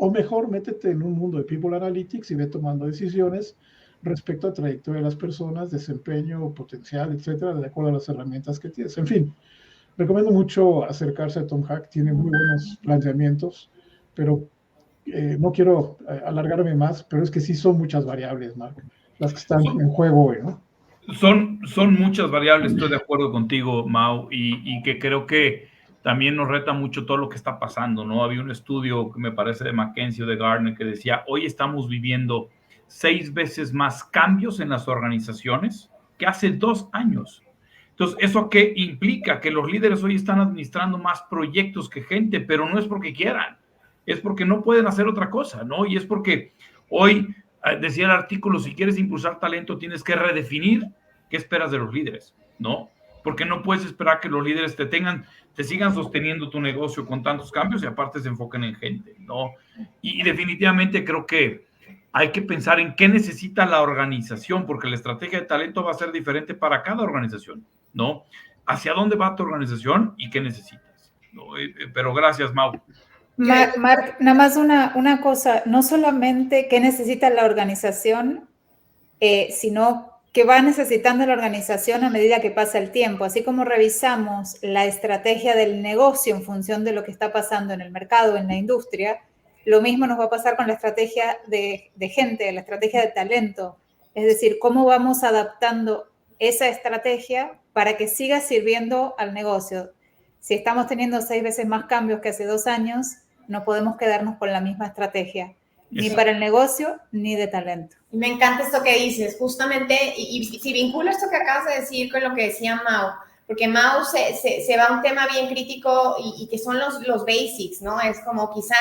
O mejor, métete en un mundo de People Analytics y ve tomando decisiones respecto a trayectoria de las personas, desempeño, potencial, etcétera, de acuerdo a las herramientas que tienes. En fin, recomiendo mucho acercarse a Tom Hack, tiene muy buenos planteamientos, pero no quiero alargarme más, pero es que sí son muchas variables, Mark, las que están en juego hoy, ¿no? Son muchas variables, estoy de acuerdo contigo, Mau, y que creo que también nos reta mucho todo lo que está pasando, ¿no? Había un estudio que me parece de McKinsey o de Gartner que decía, hoy estamos viviendo 6 veces más cambios en las organizaciones que hace 2 años. Entonces, ¿eso qué implica? Que los líderes hoy están administrando más proyectos que gente, pero no es porque quieran, es porque no pueden hacer otra cosa, ¿no? Y es porque hoy, decía el artículo, si quieres impulsar talento, tienes que redefinir qué esperas de los líderes, ¿no? Porque no puedes esperar que los líderes te sigan sosteniendo tu negocio con tantos cambios y aparte se enfoquen en gente, ¿no? Y definitivamente creo que hay que pensar en qué necesita la organización, porque la estrategia de talento va a ser diferente para cada organización, ¿no? ¿Hacia dónde va tu organización y qué necesitas? ¿No? Pero gracias, Mau. Marc, nada más una cosa, no solamente qué necesita la organización, sino que va necesitando la organización a medida que pasa el tiempo. Así como revisamos la estrategia del negocio en función de lo que está pasando en el mercado, en la industria, lo mismo nos va a pasar con la estrategia de gente, la estrategia de talento. Es decir, cómo vamos adaptando esa estrategia para que siga sirviendo al negocio. Si estamos teniendo 6 veces más cambios que hace 2 años, no podemos quedarnos con la misma estrategia, ni para el negocio, ni de talento. Me encanta esto que dices, justamente, y si vinculo esto que acabas de decir con lo que decía Mau, porque Mau se va a un tema bien crítico y que son los basics, ¿no? Es como quizá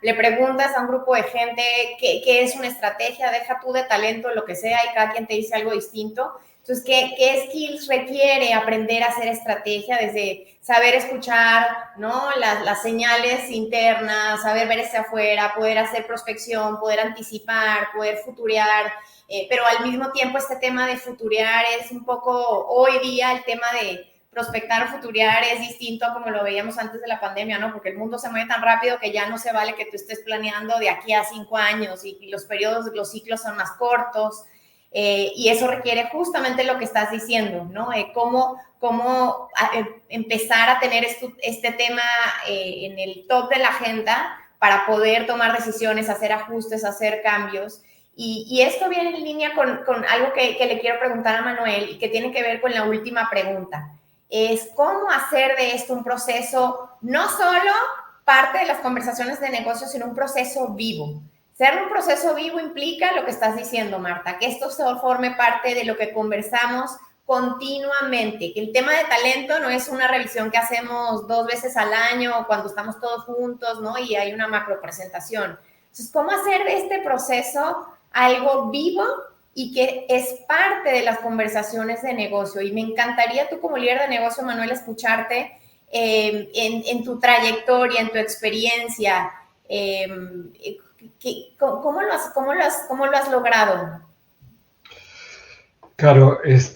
le preguntas a un grupo de gente qué es una estrategia, deja tú de talento, lo que sea, y cada quien te dice algo distinto. Entonces, ¿qué skills requiere aprender a hacer estrategia? Desde saber escuchar, ¿no? Las señales internas, saber ver hacia afuera, poder hacer prospección, poder anticipar, poder futurear. Pero al mismo tiempo este tema de futurear es un poco, hoy día el tema de prospectar o futurear es distinto a como lo veíamos antes de la pandemia, ¿no? Porque el mundo se mueve tan rápido que ya no se vale que tú estés planeando de aquí a 5 años y los periodos, los ciclos son más cortos. Y eso requiere justamente lo que estás diciendo, ¿no? Cómo empezar a tener este tema en el top de la agenda para poder tomar decisiones, hacer ajustes, hacer cambios. Y esto viene en línea con algo que le quiero preguntar a Manuel y que tiene que ver con la última pregunta. Es cómo hacer de esto un proceso, no solo parte de las conversaciones de negocio, sino un proceso vivo. Ser un proceso vivo implica lo que estás diciendo, Marta, que esto se forme parte de lo que conversamos continuamente, que el tema de talento no es una revisión que hacemos 2 veces al año cuando estamos todos juntos, ¿no? Y hay una macro presentación. Entonces, ¿cómo hacer de este proceso algo vivo y que es parte de las conversaciones de negocio? Y me encantaría tú como líder de negocio, Manuel, escucharte en tu trayectoria, en tu experiencia, ¿cómo lo has logrado? Claro, es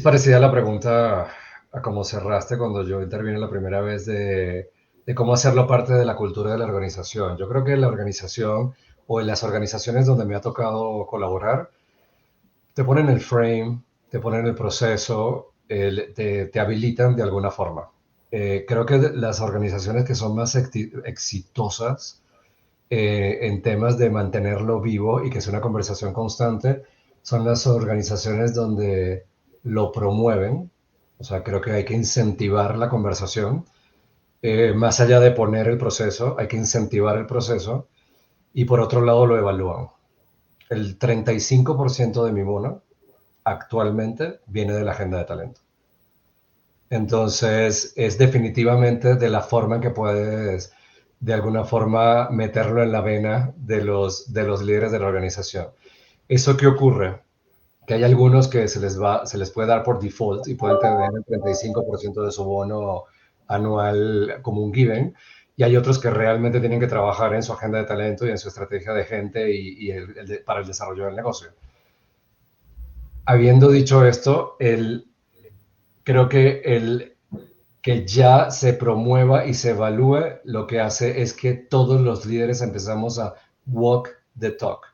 parecida a la pregunta a cómo cerraste cuando yo intervine la primera vez de cómo hacerlo parte de la cultura de la organización. Yo creo que la organización o en las organizaciones donde me ha tocado colaborar, te ponen el frame, te ponen el proceso, te habilitan de alguna forma. Creo que las organizaciones que son más exitosas en temas de mantenerlo vivo y que sea una conversación constante son las organizaciones donde lo promueven. O sea, creo que hay que incentivar la conversación. Más allá de poner el proceso, hay que incentivar el proceso y por otro lado lo evalúan. El 35% de mi bono actualmente viene de la agenda de talento. Entonces, es definitivamente de la forma en que puedes, de alguna forma, meterlo en la vena de los líderes de la organización. ¿Eso qué ocurre? Que hay algunos que se les puede dar por default y pueden tener el 35% de su bono anual como un given, y hay otros que realmente tienen que trabajar en su agenda de talento y en su estrategia de gente para el desarrollo del negocio. Habiendo dicho esto, creo que que ya se promueva y se evalúe, lo que hace es que todos los líderes empezamos a walk the talk.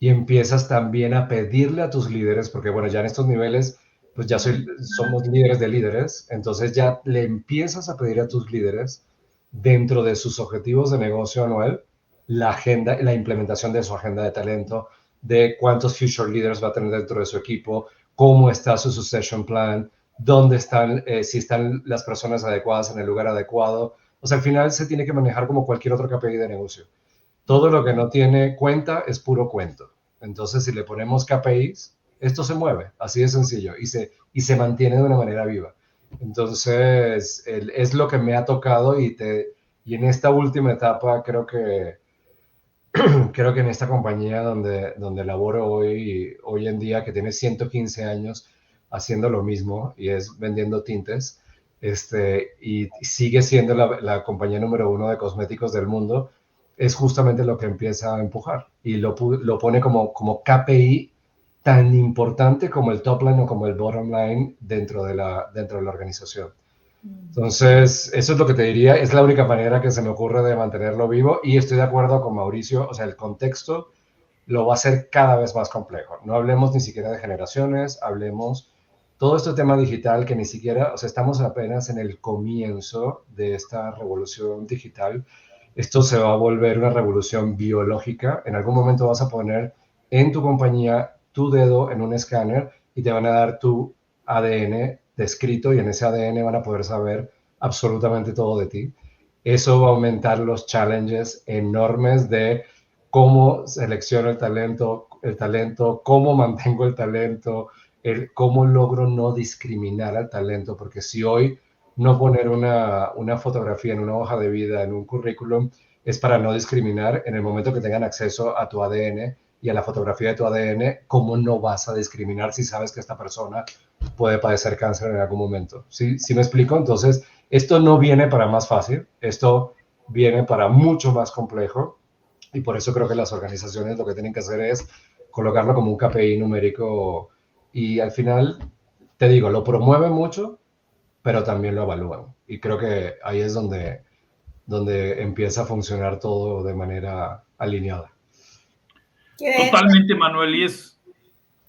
Y empiezas también a pedirle a tus líderes, porque bueno, ya en estos niveles, pues ya somos líderes de líderes, entonces ya le empiezas a pedir a tus líderes, dentro de sus objetivos de negocio anual, la implementación de su agenda de talento, de cuántos future leaders va a tener dentro de su equipo, cómo está su succession plan, dónde están, si están las personas adecuadas en el lugar adecuado. O sea, al final se tiene que manejar como cualquier otro KPI de negocio. Todo lo que no tiene cuenta es puro cuento. Entonces, si le ponemos KPIs, esto se mueve, así de sencillo, y se mantiene de una manera viva. Entonces, es lo que me ha tocado y en esta última etapa creo que en esta compañía donde laboro hoy en día, que tiene 115 años haciendo lo mismo y es vendiendo tintes, y sigue siendo la compañía número 1 de cosméticos del mundo, es justamente lo que empieza a empujar y lo pone como KPI tan importante como el top line o como el bottom line dentro de la organización. Entonces, eso es lo que te diría, es la única manera que se me ocurre de mantenerlo vivo y estoy de acuerdo con Mauricio, o sea, el contexto lo va a hacer cada vez más complejo. No hablemos ni siquiera de generaciones, hablemos todo este tema digital que ni siquiera, o sea, estamos apenas en el comienzo de esta revolución digital. Esto se va a volver una revolución biológica. En algún momento vas a poner en tu compañía tu dedo en un escáner y te van a dar tu ADN descrito y en ese ADN van a poder saber absolutamente todo de ti. Eso va a aumentar los challenges enormes de cómo selecciono el talento, cómo mantengo el talento, cómo logro no discriminar al talento, porque si hoy no poner una fotografía en una hoja de vida, en un currículum, es para no discriminar. En el momento que tengan acceso a tu ADN y a la fotografía de tu ADN, ¿cómo no vas a discriminar si sabes que esta persona puede padecer cáncer en algún momento? ¿Sí me explico? Entonces, esto no viene para más fácil, esto viene para mucho más complejo, y por eso creo que las organizaciones lo que tienen que hacer es colocarlo como un KPI numérico, y al final, te digo, lo promueven mucho, pero también lo evalúan. Y creo que ahí es donde empieza a funcionar todo de manera alineada. Totalmente, Manuel, y es...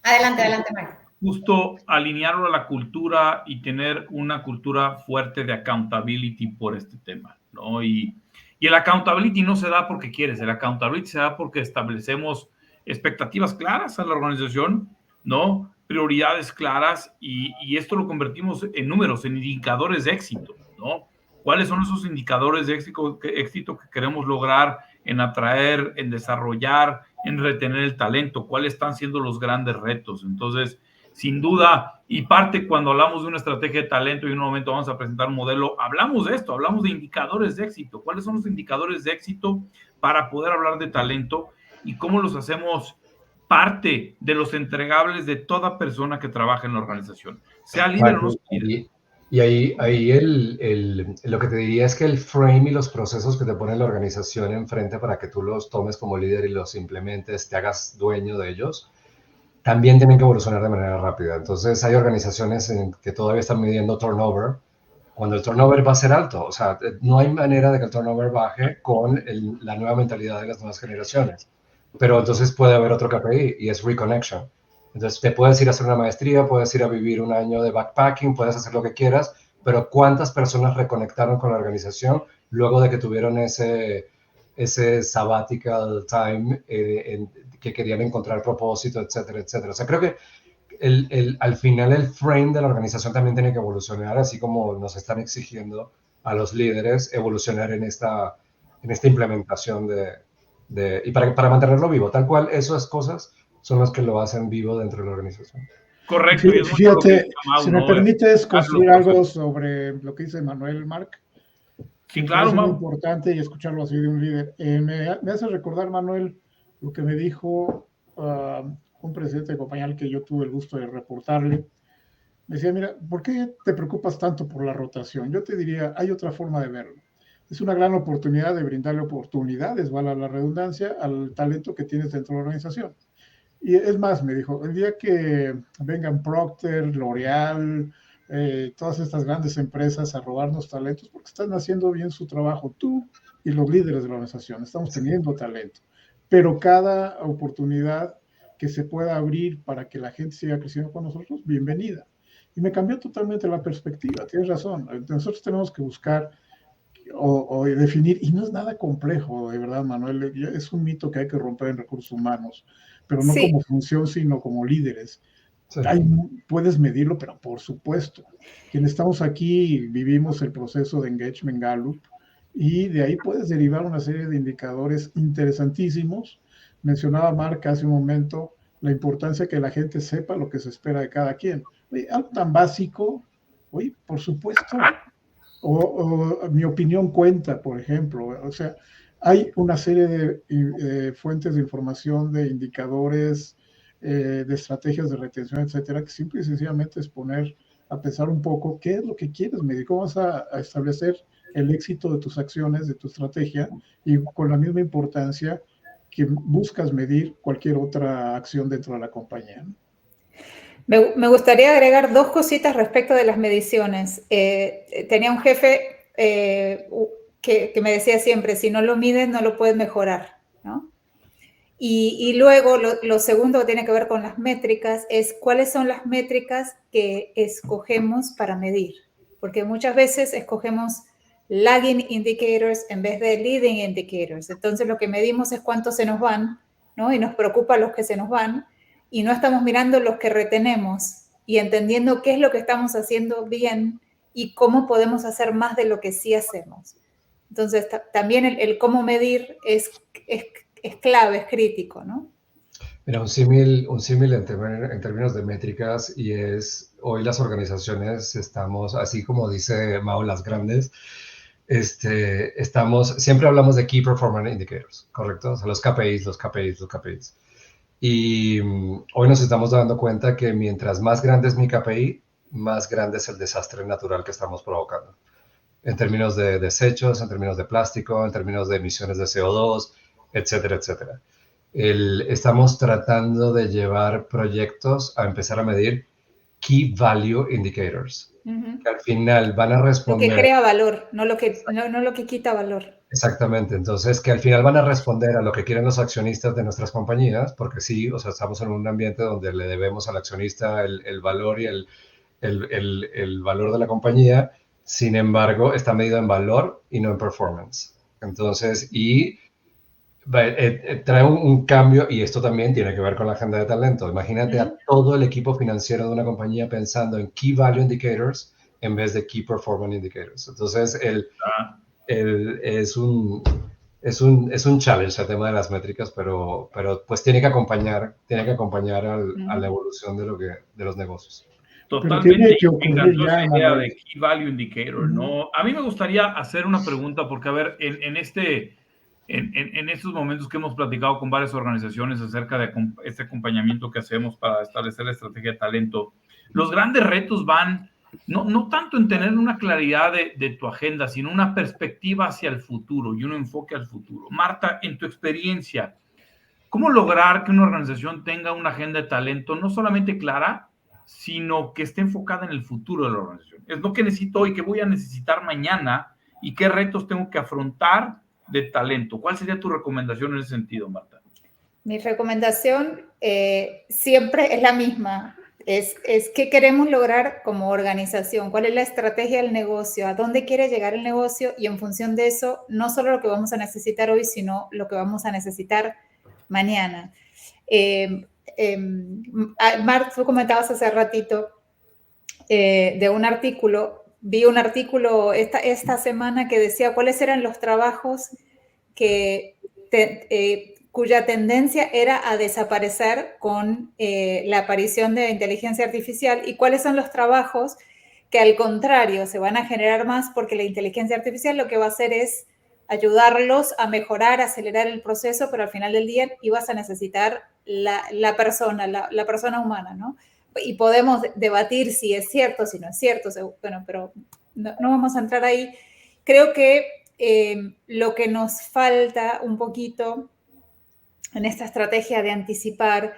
Adelante, Manuel. Justo alinearlo a la cultura y tener una cultura fuerte de accountability por este tema, ¿no? Y el accountability no se da porque quieres, el accountability se da porque establecemos expectativas claras a la organización, ¿no? Prioridades claras y esto lo convertimos en números, en indicadores de éxito, ¿no? ¿Cuáles son esos indicadores de éxito que queremos lograr en atraer, en desarrollar, en retener el talento? ¿Cuáles están siendo los grandes retos? Entonces, sin duda, y parte cuando hablamos de una estrategia de talento y en un momento vamos a presentar un modelo, hablamos de esto, hablamos de indicadores de éxito. ¿Cuáles son los indicadores de éxito para poder hablar de talento y cómo los hacemos parte de los entregables de toda persona que trabaja en la organización? Sea líder o no sea líder. Y ahí lo que te diría es que el frame y los procesos que te pone la organización enfrente para que tú los tomes como líder y los implementes, te hagas dueño de ellos, también tienen que evolucionar de manera rápida. Entonces hay organizaciones que todavía están midiendo turnover, cuando el turnover va a ser alto. O sea, no hay manera de que el turnover baje con la nueva mentalidad de las nuevas generaciones. Pero entonces puede haber otro KPI y es reconnection. Entonces te puedes ir a hacer una maestría, puedes ir a vivir un año de backpacking, puedes hacer lo que quieras, pero ¿cuántas personas reconectaron con la organización luego de que tuvieron ese sabbatical time que querían encontrar propósito, etcétera, etcétera? O sea, creo que al final el frame de la organización también tiene que evolucionar, así como nos están exigiendo a los líderes evolucionar en esta implementación y para mantenerlo vivo, tal cual, esas cosas son las que lo hacen vivo dentro de la organización. Correcto. Sí, fíjate, si me permites construir algo sobre lo que dice Manuel, Marc. Sí, claro, es muy importante y escucharlo así de un líder. Me hace recordar, Manuel, lo que me dijo un presidente de compañía al que yo tuve el gusto de reportarle. Me decía, mira, ¿por qué te preocupas tanto por la rotación? Yo te diría, hay otra forma de verlo. Es una gran oportunidad de brindarle oportunidades, vale la redundancia, al talento que tienes dentro de la organización. Y es más, me dijo, el día que vengan Procter, L'Oreal, todas estas grandes empresas a robarnos talentos, porque están haciendo bien su trabajo, tú y los líderes de la organización, estamos teniendo talento, pero cada oportunidad que se pueda abrir para que la gente siga creciendo con nosotros, bienvenida. Y me cambió totalmente la perspectiva, tienes razón, nosotros tenemos que buscar o definir, y no es nada complejo, de verdad, Manuel, es un mito que hay que romper en recursos humanos, pero no como función, sino como líderes. Sí. Puedes medirlo, pero por supuesto, quienes estamos aquí vivimos el proceso de Engagement Gallup y de ahí puedes derivar una serie de indicadores interesantísimos. Mencionaba Marc hace un momento la importancia que la gente sepa lo que se espera de cada quien. Oye, algo tan básico, oye, por supuesto, o mi opinión cuenta, por ejemplo. O sea, hay una serie de fuentes de información, de indicadores, de estrategias de retención, etcétera, que simple y sencillamente es poner a pensar un poco qué es lo que quieres medir, cómo vas a establecer el éxito de tus acciones, de tu estrategia, y con la misma importancia que buscas medir cualquier otra acción dentro de la compañía, ¿no? Me gustaría agregar dos cositas respecto de las mediciones. Tenía un jefe que me decía siempre, si no lo mides, no lo puedes mejorar, ¿no? Y luego lo segundo que tiene que ver con las métricas es cuáles son las métricas que escogemos para medir. Porque muchas veces escogemos lagging indicators en vez de leading indicators. Entonces lo que medimos es cuántos se nos van, ¿no? Y nos preocupa los que se nos van y no estamos mirando los que retenemos y entendiendo qué es lo que estamos haciendo bien y cómo podemos hacer más de lo que sí hacemos. Entonces también el cómo medir es clave, es crítico, ¿no? Mira, un símil en términos de métricas, y es, hoy las organizaciones estamos, así como dice Mao, las grandes, siempre hablamos de Key Performance Indicators, ¿correcto? O sea, los KPIs. Y hoy nos estamos dando cuenta que mientras más grande es mi KPI, más grande es el desastre natural que estamos provocando. En términos de desechos, en términos de plástico, en términos de emisiones de CO2, etcétera, etcétera. Estamos tratando de llevar proyectos a empezar a medir Key Value Indicators, que al final van a responder... Lo que crea valor, no lo que quita valor. Exactamente, entonces que al final van a responder a lo que quieren los accionistas de nuestras compañías, porque sí, o sea, estamos en un ambiente donde le debemos al accionista el valor y el valor de la compañía. Sin embargo, está medido en valor y no en performance. Entonces, trae un cambio, y esto también tiene que ver con la agenda de talento. Imagínate a todo el equipo financiero de una compañía pensando en Key Value Indicators en vez de Key Performance Indicators. Entonces, es un challenge el tema de las métricas, pero pues tiene que acompañar a la evolución de los negocios. Totalmente, me encantó esa idea de Key Value Indicator, ¿no? A mí me gustaría hacer una pregunta, porque, a ver, en estos momentos que hemos platicado con varias organizaciones acerca de este acompañamiento que hacemos para establecer la estrategia de talento, los grandes retos van no tanto en tener una claridad de tu agenda, sino una perspectiva hacia el futuro y un enfoque al futuro. Marta, en tu experiencia, ¿cómo lograr que una organización tenga una agenda de talento no solamente clara, sino que esté enfocada en el futuro de la organización? Es lo que necesito hoy, que voy a necesitar mañana y qué retos tengo que afrontar de talento. ¿Cuál sería tu recomendación en ese sentido, Marta? Mi recomendación siempre es la misma. Es qué queremos lograr como organización, cuál es la estrategia del negocio, a dónde quiere llegar el negocio, y en función de eso, no solo lo que vamos a necesitar hoy, sino lo que vamos a necesitar mañana. Mark, tú comentabas hace ratito de un artículo. Vi un artículo esta semana que decía cuáles eran los trabajos cuya tendencia era a desaparecer con la aparición de inteligencia artificial, y cuáles son los trabajos que al contrario se van a generar más, porque la inteligencia artificial lo que va a hacer es ayudarlos a mejorar, acelerar el proceso, pero al final del día ibas a necesitar la persona humana, ¿no? Y podemos debatir si es cierto, si no es cierto, bueno, pero no vamos a entrar ahí. Creo que lo que nos falta un poquito en esta estrategia de anticipar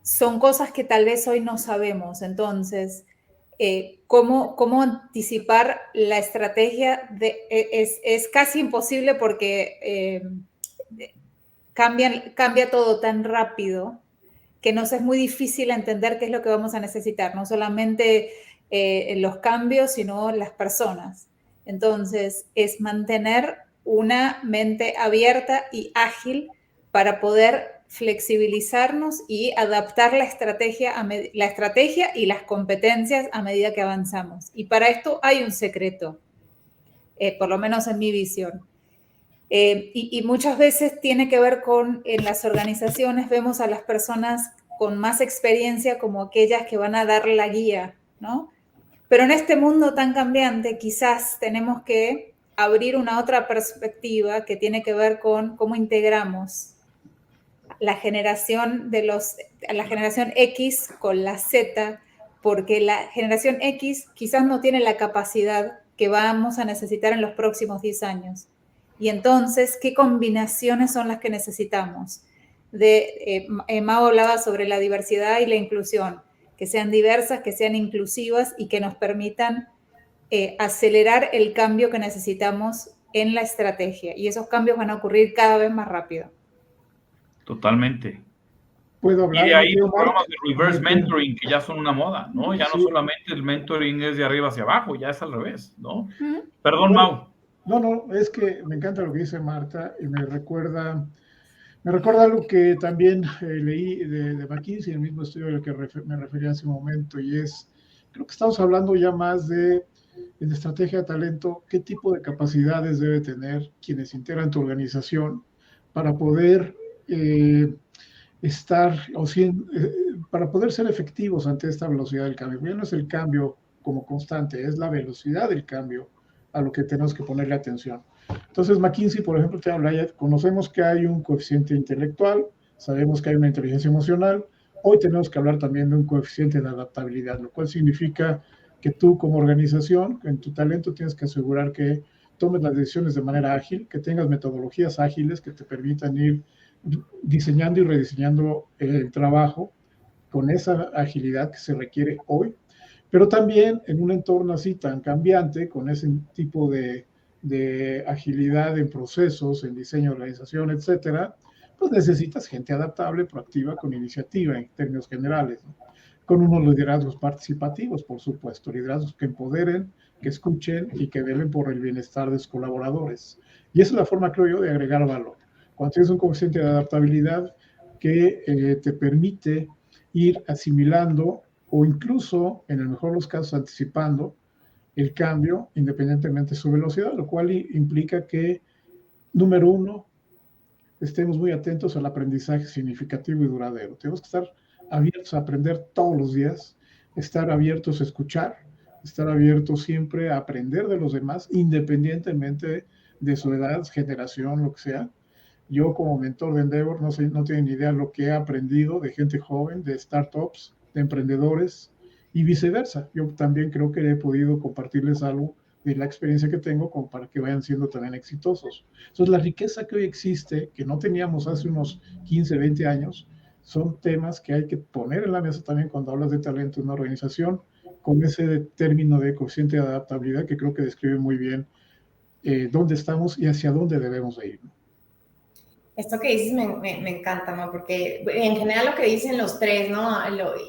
son cosas que tal vez hoy no sabemos. Entonces, ¿cómo anticipar la estrategia? Es casi imposible, porque cambia todo tan rápido que nos es muy difícil entender qué es lo que vamos a necesitar, no solamente los cambios, sino las personas. Entonces, es mantener una mente abierta y ágil para poder flexibilizarnos y adaptar la estrategia y las competencias a medida que avanzamos. Y para esto hay un secreto, por lo menos en mi visión. Y muchas veces tiene que ver en las organizaciones vemos a las personas con más experiencia como aquellas que van a dar la guía, ¿no? Pero en este mundo tan cambiante quizás tenemos que abrir una otra perspectiva que tiene que ver con cómo integramos la generación X con la Z, porque la generación X quizás no tiene la capacidad que vamos a necesitar en los próximos 10 años. Y entonces, ¿qué combinaciones son las que necesitamos? Mao hablaba sobre la diversidad y la inclusión, que sean diversas, que sean inclusivas y que nos permitan acelerar el cambio que necesitamos en la estrategia. Y esos cambios van a ocurrir cada vez más rápido. Totalmente. Puedo hablar. Y de ahí Leo, los programas de reverse de que- mentoring, que ya son una moda, ¿no? Ya no Sí. solamente el mentoring es de arriba hacia abajo, ya es al revés, ¿no? Ujú. Perdón, Mau. No, es que me encanta lo que dice Marta y me recuerda algo que también leí de McKinsey, el mismo estudio al que me refería hace un momento, y creo que estamos hablando ya más en estrategia de talento, qué tipo de capacidades debe tener quienes integran tu organización para poder para poder ser efectivos ante esta velocidad del cambio. Ya no es el cambio como constante, es la velocidad del cambio a lo que tenemos que ponerle atención. Entonces, McKinsey, por ejemplo, te habla, ya conocemos que hay un coeficiente intelectual, sabemos que hay una inteligencia emocional, hoy tenemos que hablar también de un coeficiente de adaptabilidad, lo cual significa que tú como organización, en tu talento, tienes que asegurar que tomes las decisiones de manera ágil, que tengas metodologías ágiles que te permitan ir diseñando y rediseñando el trabajo con esa agilidad que se requiere hoy, pero también en un entorno así tan cambiante, con ese tipo de agilidad en procesos, en diseño de organización, etcétera, pues necesitas gente adaptable, proactiva, con iniciativa en términos generales, ¿no? Con unos liderazgos participativos, por supuesto, liderazgos que empoderen, que escuchen y que velen por el bienestar de sus colaboradores. Y esa es la forma, creo yo, de agregar valor. Cuando tienes un coeficiente de adaptabilidad que te permite ir asimilando o incluso, en el mejor de los casos, anticipando el cambio independientemente de su velocidad, lo cual implica que, número uno, estemos muy atentos al aprendizaje significativo y duradero. Tenemos que estar abiertos a aprender todos los días, estar abiertos a escuchar, estar abiertos siempre a aprender de los demás, independientemente de su edad, generación, lo que sea. Yo como mentor de Endeavor no tienen ni idea lo que he aprendido de gente joven, de startups, de emprendedores y viceversa. Yo también creo que he podido compartirles algo de la experiencia que tengo como para que vayan siendo también exitosos. Entonces, la riqueza que hoy existe, que no teníamos hace unos 15, 20 años, son temas que hay que poner en la mesa también cuando hablas de talento en una organización, con ese término de coeficiente de adaptabilidad que creo que describe muy bien dónde estamos y hacia dónde debemos de ir, ¿no? Esto que dices me encanta, ¿no? Porque en general lo que dicen los tres, ¿no?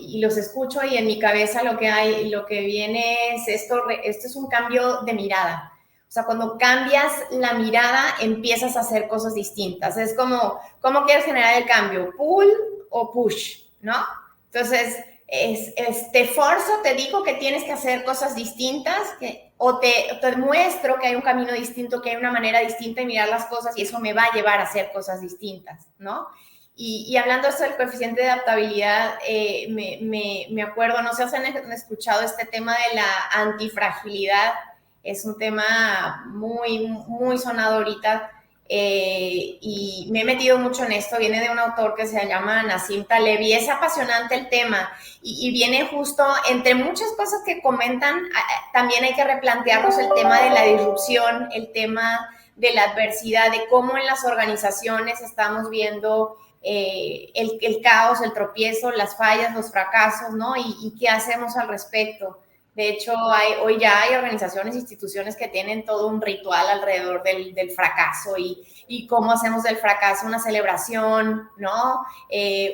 Y los escucho y en mi cabeza lo que viene es esto es un cambio de mirada. O sea, cuando cambias la mirada, empiezas a hacer cosas distintas. Es como, ¿cómo quieres generar el cambio? ¿Pull o push? ¿No? Entonces, te forzo, te digo que tienes que hacer cosas distintas, o te muestro que hay un camino distinto, que hay una manera distinta de mirar las cosas y eso me va a llevar a hacer cosas distintas, ¿no? Y hablando de esto del coeficiente de adaptabilidad, me acuerdo, no sé si han escuchado este tema de la antifragilidad, es un tema muy, muy sonado ahorita. Y me he metido mucho en esto, viene de un autor que se llama Nassim Taleb y es apasionante el tema y viene justo entre muchas cosas que comentan, también hay que replantearnos el tema de la disrupción, el tema de la adversidad, de cómo en las organizaciones estamos viendo el caos, el tropiezo, las fallas, los fracasos, ¿no? Y qué hacemos al respecto. De hecho, hoy ya hay organizaciones, instituciones que tienen todo un ritual alrededor del fracaso y cómo hacemos del fracaso una celebración, ¿no?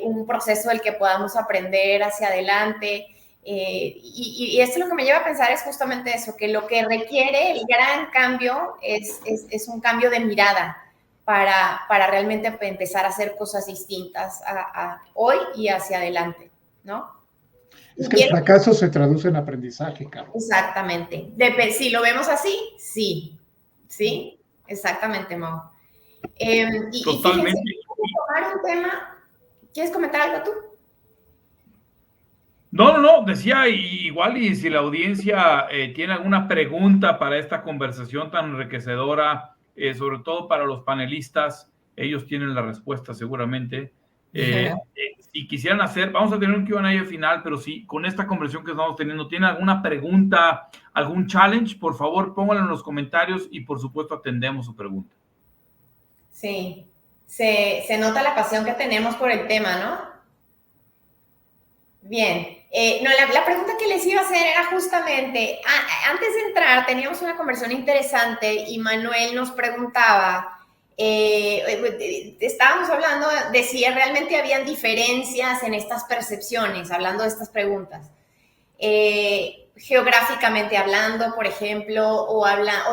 Un proceso del que podamos aprender hacia adelante. Y esto lo que me lleva a pensar es justamente eso, que lo que requiere el gran cambio es un cambio de mirada para realmente empezar a hacer cosas distintas hoy y hacia adelante, ¿no? Es que el fracaso se traduce en aprendizaje, Carlos. Exactamente. Si lo vemos así, sí. Sí, exactamente, Mau. Totalmente. Y fíjense, tomar un tema. ¿Quieres comentar algo tú? No, decía igual y si la audiencia tiene alguna pregunta para esta conversación tan enriquecedora, sobre todo para los panelistas, ellos tienen la respuesta seguramente. Si quisieran hacer, vamos a tener un Q&A final, pero si con esta conversación que estamos teniendo, ¿tienen alguna pregunta, algún challenge? Por favor, pónganlo en los comentarios y por supuesto atendemos su pregunta. Sí, se nota la pasión que tenemos por el tema, ¿no? Bien. La pregunta que les iba a hacer era justamente, antes de entrar teníamos una conversación interesante y Manuel nos preguntaba estábamos hablando de si realmente habían diferencias en estas percepciones, hablando de estas preguntas. Geográficamente hablando, por ejemplo, o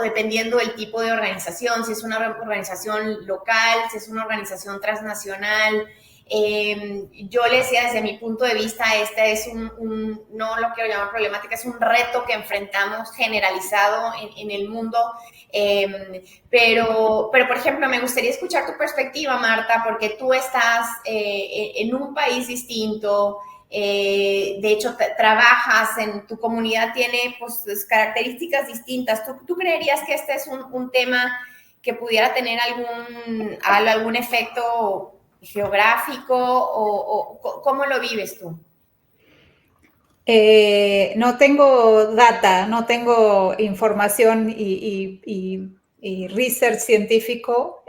dependiendo del tipo de organización, si es una organización local, si es una organización transnacional. Yo le decía, desde mi punto de vista, este es no lo quiero llamar problemática, es un reto que enfrentamos generalizado en el mundo. Pero, por ejemplo, me gustaría escuchar tu perspectiva, Marta, porque tú estás en un país distinto. De hecho, trabajas en tu comunidad, tiene pues características distintas. ¿Tú creerías que este es un tema que pudiera tener algún efecto geográfico o cómo lo vives tú? No tengo data, no tengo información y research científico.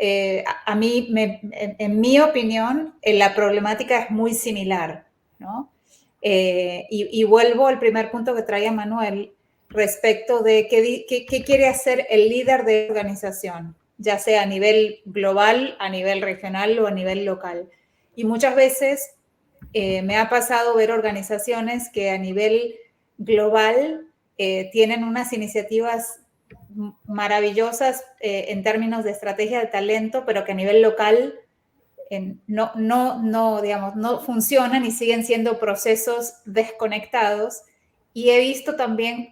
A mí, en mi opinión, la problemática es muy similar, ¿no? Y vuelvo al primer punto que traía Manuel respecto de qué quiere hacer el líder de organización, ya sea a nivel global, a nivel regional o a nivel local. Y muchas veces me ha pasado ver organizaciones que a nivel global tienen unas iniciativas maravillosas en términos de estrategia de talento, pero que a nivel local no funcionan y siguen siendo procesos desconectados. Y he visto también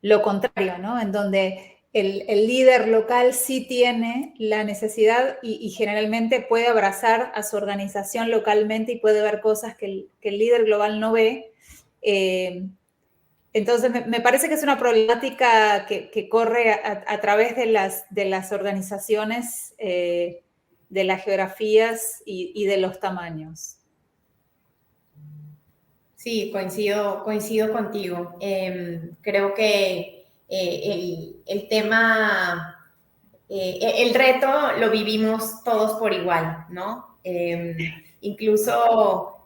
lo contrario, ¿no? En donde el líder local sí tiene la necesidad y generalmente puede abrazar a su organización localmente y puede ver cosas que el líder global no ve. Entonces, me parece que es una problemática que corre a través de las organizaciones, de las geografías y de los tamaños. Sí, coincido contigo. Creo que el tema, el reto lo vivimos todos por igual, ¿no? Incluso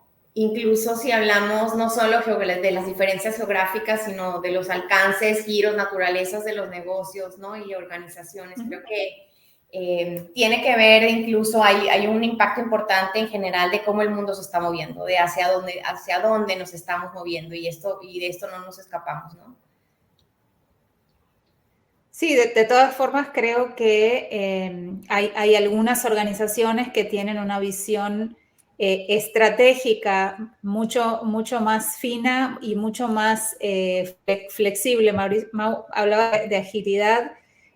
si hablamos no solo de las diferencias geográficas, sino de los alcances, giros, naturalezas de los negocios, ¿no? Y organizaciones. Creo que tiene que ver, incluso hay un impacto importante en general de cómo el mundo se está moviendo, de hacia dónde nos estamos moviendo, y de esto no nos escapamos, ¿no? Sí, de todas formas creo que hay algunas organizaciones que tienen una visión estratégica mucho más fina y mucho más flexible. Mau hablaba de agilidad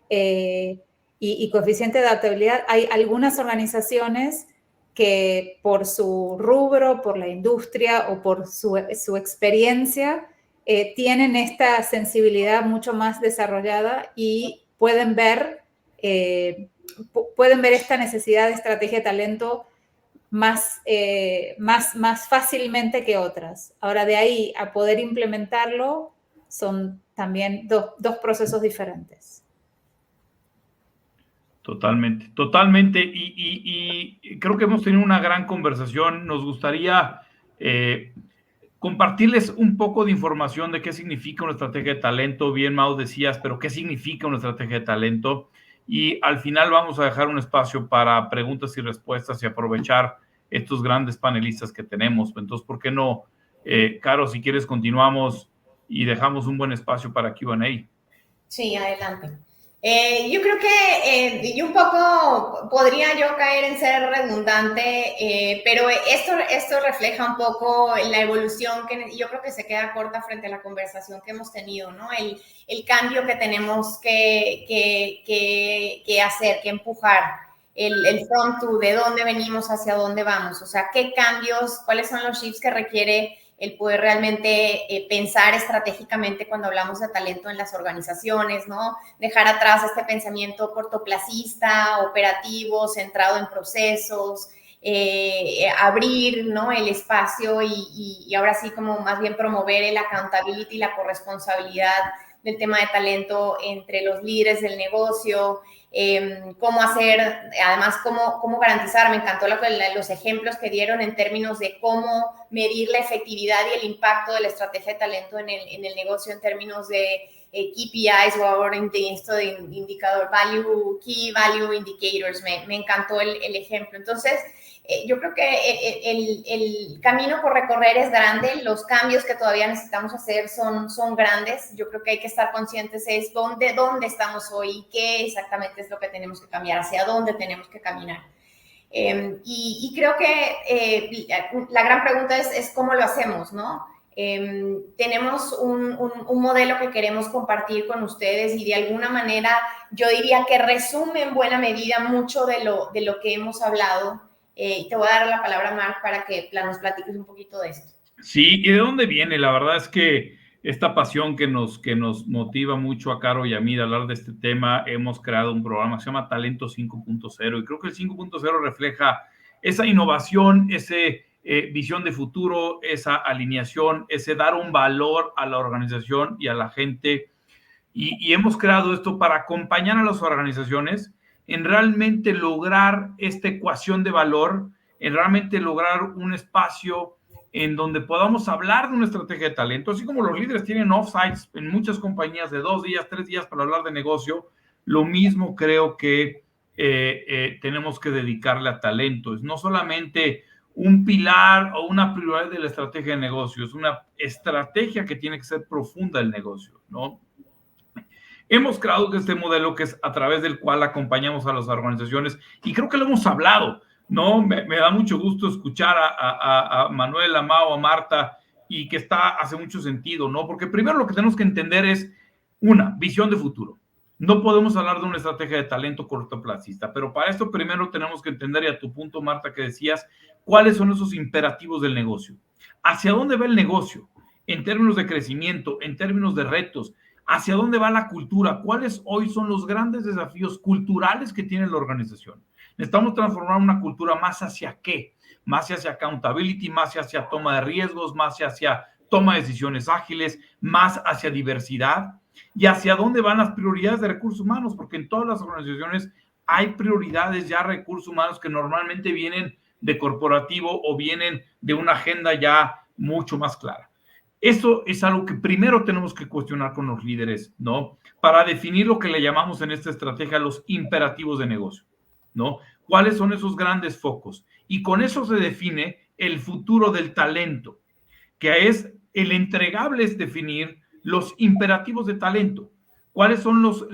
y coeficiente de adaptabilidad. Hay algunas organizaciones que por su rubro, por la industria o por su experiencia, tienen esta sensibilidad mucho más desarrollada y pueden ver esta necesidad de estrategia de talento más fácilmente que otras. Ahora, de ahí a poder implementarlo, son también dos procesos diferentes. Totalmente. Y creo que hemos tenido una gran conversación. Nos gustaría compartirles un poco de información de qué significa una estrategia de talento. Bien, Mau, decías, pero ¿qué significa una estrategia de talento? Y al final vamos a dejar un espacio para preguntas y respuestas y aprovechar estos grandes panelistas que tenemos. Entonces, ¿por qué no? Caro, si quieres, continuamos y dejamos un buen espacio para Q&A. Sí, adelante. Yo creo que y un poco podría yo caer en ser redundante, pero esto refleja un poco la evolución que yo creo que se queda corta frente a la conversación que hemos tenido, ¿no? El cambio que tenemos que hacer, que empujar, el front to, de dónde venimos hacia dónde vamos, o sea, qué cambios, cuáles son los shifts que requiere el poder realmente pensar estratégicamente cuando hablamos de talento en las organizaciones, ¿no? Dejar atrás este pensamiento cortoplacista, operativo, centrado en procesos, abrir, ¿no? El espacio y ahora sí como más bien promover el accountability, la corresponsabilidad del tema de talento entre los líderes del negocio, cómo hacer, además, cómo garantizar. Me encantó los ejemplos que dieron en términos de cómo medir la efectividad y el impacto de la estrategia de talento en el negocio en términos de KPIs o ahora esto de indicador Key Value Indicators. Me encantó el ejemplo. Entonces, yo creo que el camino por recorrer es grande, los cambios que todavía necesitamos hacer son grandes. Yo creo que hay que estar conscientes es dónde estamos hoy y qué exactamente es lo que tenemos que cambiar, hacia dónde tenemos que caminar. Y creo que la gran pregunta es cómo lo hacemos, ¿no? Tenemos un modelo que queremos compartir con ustedes y de alguna manera yo diría que resume en buena medida mucho de lo que hemos hablado. Y te voy a dar la palabra, Marc, para que nos platiques un poquito de esto. Sí, ¿y de dónde viene? La verdad es que esta pasión que nos motiva mucho a Caro y a mí de hablar de este tema, hemos creado un programa que se llama Talento 5.0 y creo que el 5.0 refleja esa innovación, esa visión de futuro, esa alineación, ese dar un valor a la organización y a la gente. Y hemos creado esto para acompañar a las organizaciones en realmente lograr esta ecuación de valor, en realmente lograr un espacio en donde podamos hablar de una estrategia de talento, así como los líderes tienen offsites en muchas compañías de 2 días, 3 días para hablar de negocio, lo mismo creo que tenemos que dedicarle a talento. Es no solamente un pilar o una prioridad de la estrategia de negocio, es una estrategia que tiene que ser profunda del negocio, ¿no? Hemos creado este modelo que es a través del cual acompañamos a las organizaciones y creo que lo hemos hablado, ¿no? Me da mucho gusto escuchar a Manuel, a Mau, a Marta y que hace mucho sentido, ¿no? Porque primero lo que tenemos que entender es una visión de futuro. No podemos hablar de una estrategia de talento cortoplacista, pero para esto primero tenemos que entender, y a tu punto, Marta, que decías, cuáles son esos imperativos del negocio. ¿Hacia dónde va el negocio? En términos de crecimiento, en términos de retos. ¿Hacia dónde va la cultura? ¿Cuáles hoy son los grandes desafíos culturales que tiene la organización? Necesitamos transformar una cultura más hacia qué, más hacia accountability, más hacia toma de riesgos, más hacia toma de decisiones ágiles, más hacia diversidad y hacia dónde van las prioridades de recursos humanos, porque en todas las organizaciones hay prioridades ya recursos humanos que normalmente vienen de corporativo o vienen de una agenda ya mucho más clara. Eso es algo que primero tenemos que cuestionar con los líderes, ¿no? Para definir lo que le llamamos en esta estrategia los imperativos de negocio, ¿no? ¿Cuáles son esos grandes focos? Y con eso se define el futuro del talento, que es el entregable, es definir los imperativos de talento. ¿Cuáles son los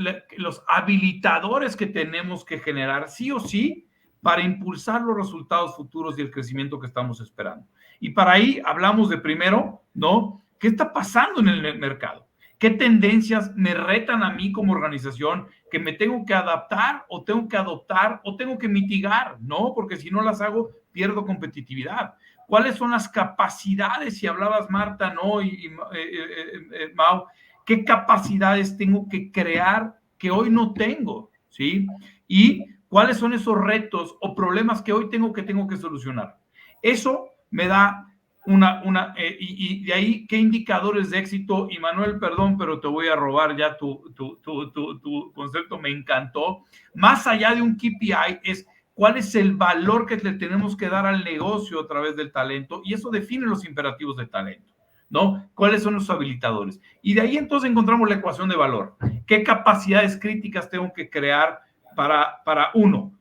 habilitadores que tenemos que generar sí o sí para impulsar los resultados futuros y el crecimiento que estamos esperando? Y para ahí hablamos de primero, ¿no? ¿Qué está pasando en el mercado? ¿Qué tendencias me retan a mí como organización que me tengo que adaptar o tengo que adoptar o tengo que mitigar? ¿No? Porque si no las hago, pierdo competitividad. ¿Cuáles son las capacidades? Si hablabas, Marta, ¿no? Mau, ¿qué capacidades tengo que crear que hoy no tengo? ¿Sí? Y ¿cuáles son esos retos o problemas que hoy tengo que solucionar? Eso me da y de ahí, ¿qué indicadores de éxito? Y Manuel, perdón, pero te voy a robar ya tu concepto, me encantó. Más allá de un KPI es cuál es el valor que le tenemos que dar al negocio a través del talento, y eso define los imperativos de talento, ¿no? ¿Cuáles son los habilitadores? Y de ahí entonces encontramos la ecuación de valor. ¿Qué capacidades críticas tengo que crear para uno?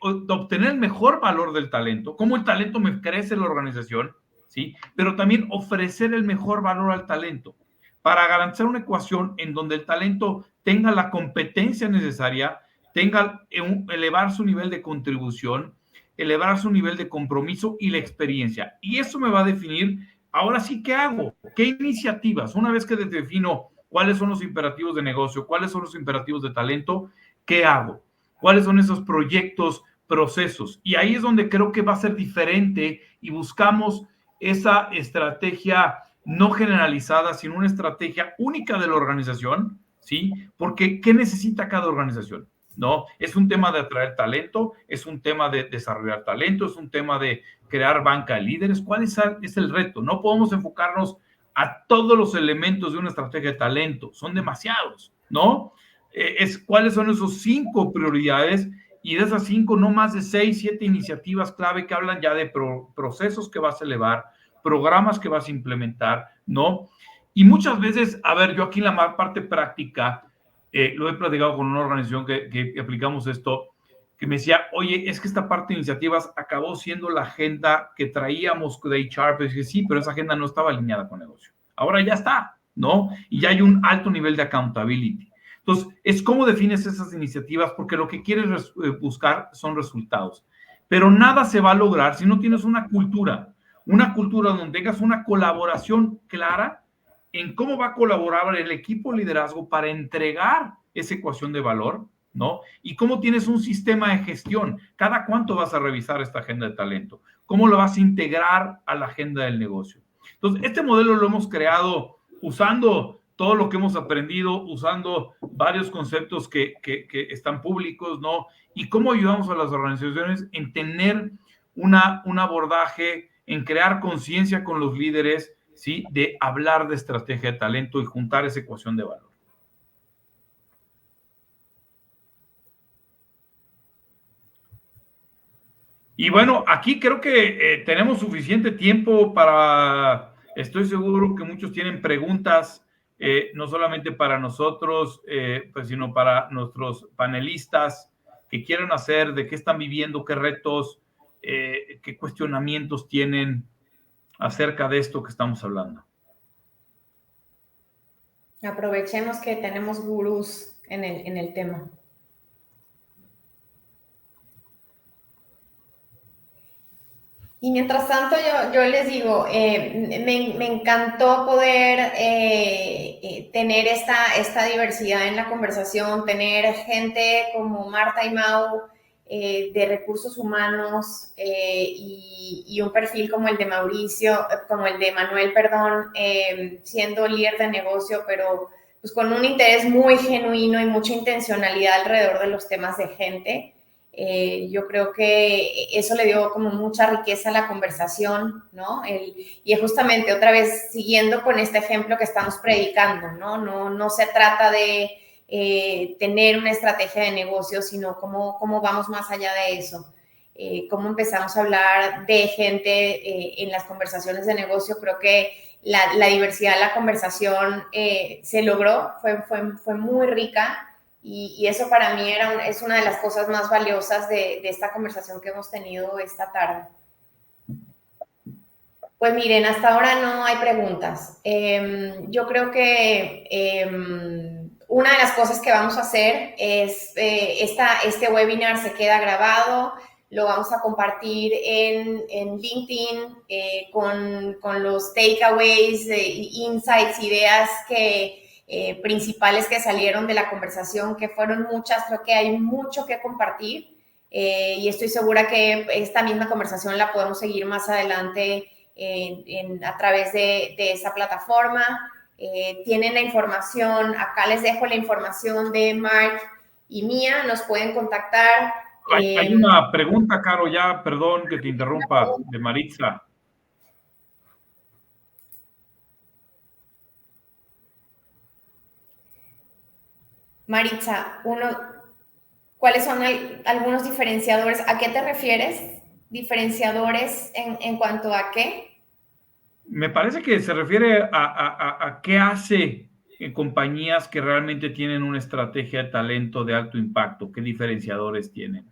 Obtener el mejor valor del talento, cómo el talento me crece en la organización, ¿sí? Pero también ofrecer el mejor valor al talento para garantizar una ecuación en donde el talento tenga la competencia necesaria, elevar su nivel de contribución, elevar su nivel de compromiso y la experiencia. Y eso me va a definir, ahora sí, ¿qué hago? ¿Qué iniciativas? Una vez que defino cuáles son los imperativos de negocio, cuáles son los imperativos de talento, ¿qué hago? ¿Cuáles son esos proyectos, procesos? Y ahí es donde creo que va a ser diferente y buscamos esa estrategia no generalizada, sino una estrategia única de la organización, ¿sí? Porque ¿qué necesita cada organización? ¿No? Es un tema de atraer talento, es un tema de desarrollar talento, es un tema de crear banca de líderes. ¿Cuál es el reto? No podemos enfocarnos a todos los elementos de una estrategia de talento. Son demasiados, ¿no? ¿Cuáles son esos 5 prioridades? Y de esas 5, no más de 6, 7 iniciativas clave que hablan ya de procesos que vas a elevar, programas que vas a implementar, ¿no? Y muchas veces, a ver, yo aquí en la parte práctica, lo he platicado con una organización que aplicamos esto, que me decía, oye, es que esta parte de iniciativas acabó siendo la agenda que traíamos de HR, pero dije, sí, pero esa agenda no estaba alineada con negocio. Ahora ya está, ¿no? Y ya hay un alto nivel de accountability. Entonces, es cómo defines esas iniciativas, porque lo que quieres buscar son resultados. Pero nada se va a lograr si no tienes una cultura donde tengas una colaboración clara en cómo va a colaborar el equipo de liderazgo para entregar esa ecuación de valor, ¿no? Y cómo tienes un sistema de gestión. ¿Cada cuánto vas a revisar esta agenda de talento? ¿Cómo lo vas a integrar a la agenda del negocio? Entonces, este modelo lo hemos creado usando todo lo que hemos aprendido, usando varios conceptos que están públicos, ¿no? Y cómo ayudamos a las organizaciones en tener un abordaje, en crear conciencia con los líderes, ¿sí? De hablar de estrategia de talento y juntar esa ecuación de valor. Y bueno, aquí creo que tenemos suficiente tiempo para, estoy seguro que muchos tienen preguntas, no solamente para nosotros, pues, sino para nuestros panelistas que quieran hacer, de qué están viviendo, qué retos, qué cuestionamientos tienen acerca de esto que estamos hablando. Aprovechemos que tenemos gurús en el tema. Y mientras tanto, yo les digo, me encantó poder tener esta diversidad en la conversación, tener gente como Marta y Mau de recursos humanos y un perfil como el de Manuel, perdón, siendo líder de negocio, pero pues con un interés muy genuino y mucha intencionalidad alrededor de los temas de gente. Yo creo que eso le dio como mucha riqueza a la conversación, ¿no? Y justamente otra vez siguiendo con este ejemplo que estamos predicando, ¿no? No se trata de tener una estrategia de negocio, sino cómo vamos más allá de eso. Cómo empezamos a hablar de gente en las conversaciones de negocio. Creo que la diversidad de la conversación se logró, fue muy rica. Y eso para mí es una de las cosas más valiosas de esta conversación que hemos tenido esta tarde. Pues miren, hasta ahora no hay preguntas. Yo creo que una de las cosas que vamos a hacer es, este webinar se queda grabado, lo vamos a compartir en LinkedIn con los takeaways, insights, ideas principales que salieron de la conversación, que fueron muchas. Creo que hay mucho que compartir y estoy segura que esta misma conversación la podemos seguir más adelante a través de esa plataforma. Tienen la información, acá les dejo la información de Mark y mía, nos pueden contactar. Hay una pregunta, Caro, ya, perdón que te interrumpa, de Maritza. Maritza, ¿cuáles son algunos diferenciadores? ¿A qué te refieres? ¿Diferenciadores en cuanto a qué? Me parece que se refiere a qué hace compañías que realmente tienen una estrategia de talento de alto impacto. ¿Qué diferenciadores tienen?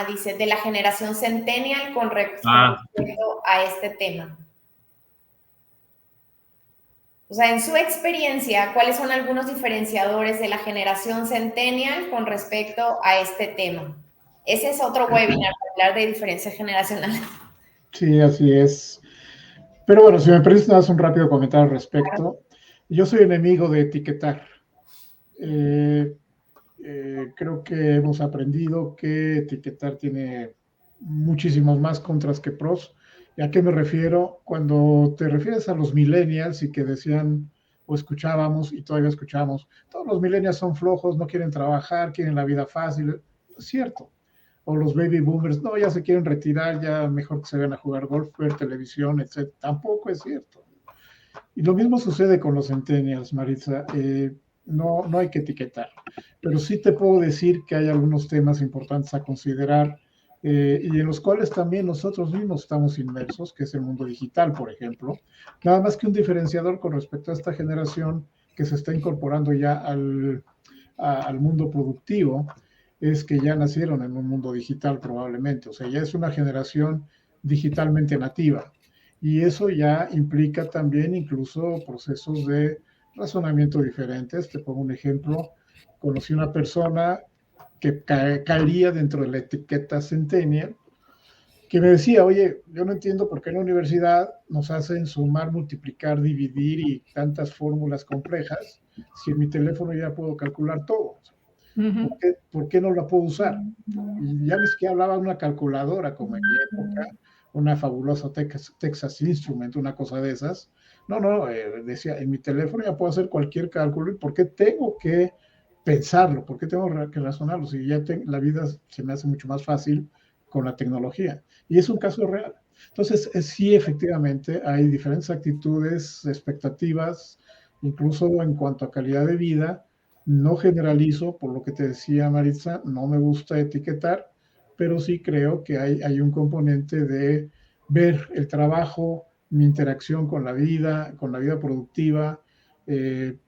Dice, de la generación centennial con respecto a este tema. O sea, en su experiencia, ¿cuáles son algunos diferenciadores de la generación centennial con respecto a este tema? Ese es otro webinar para hablar de diferencias generacionales. Sí, así es. Pero bueno, si me permites un rápido comentario al respecto. Yo soy enemigo de etiquetar. Creo que hemos aprendido que etiquetar tiene muchísimos más contras que pros. ¿Y a qué me refiero? Cuando te refieres a los millennials y que decían o escuchábamos y todavía escuchamos, todos los millennials son flojos, no quieren trabajar, quieren la vida fácil. Es cierto. O los baby boomers, no, ya se quieren retirar, ya mejor que se vayan a jugar golf, ver televisión, etc. Tampoco es cierto. Y lo mismo sucede con los centennials, Maritza. No hay que etiquetar, pero sí te puedo decir que hay algunos temas importantes a considerar y en los cuales también nosotros mismos estamos inmersos, que es el mundo digital, por ejemplo. Nada más que un diferenciador con respecto a esta generación que se está incorporando ya al mundo productivo, es que ya nacieron en un mundo digital probablemente, o sea, ya es una generación digitalmente nativa. Y eso ya implica también incluso procesos de razonamiento diferentes. Te pongo un ejemplo. Conocí una persona que caería dentro de la etiqueta Centennial, que me decía, oye, yo no entiendo por qué en la universidad nos hacen sumar, multiplicar, dividir y tantas fórmulas complejas, si en mi teléfono ya puedo calcular todo. ¿Por qué no la puedo usar? Y ya ni siquiera hablaba de una calculadora como en mi época, una fabulosa Texas Instrument, una cosa de esas. No, decía, en mi teléfono ya puedo hacer cualquier cálculo, ¿y por qué tengo que pensarlo? ¿Por qué tengo que razonarlo? Si ya la vida se me hace mucho más fácil con la tecnología. Y es un caso real. Entonces, sí, efectivamente, hay diferentes actitudes, expectativas, incluso en cuanto a calidad de vida. No generalizo, por lo que te decía Maritza, no me gusta etiquetar, pero sí creo que hay un componente de ver el trabajo, mi interacción con la vida productiva, que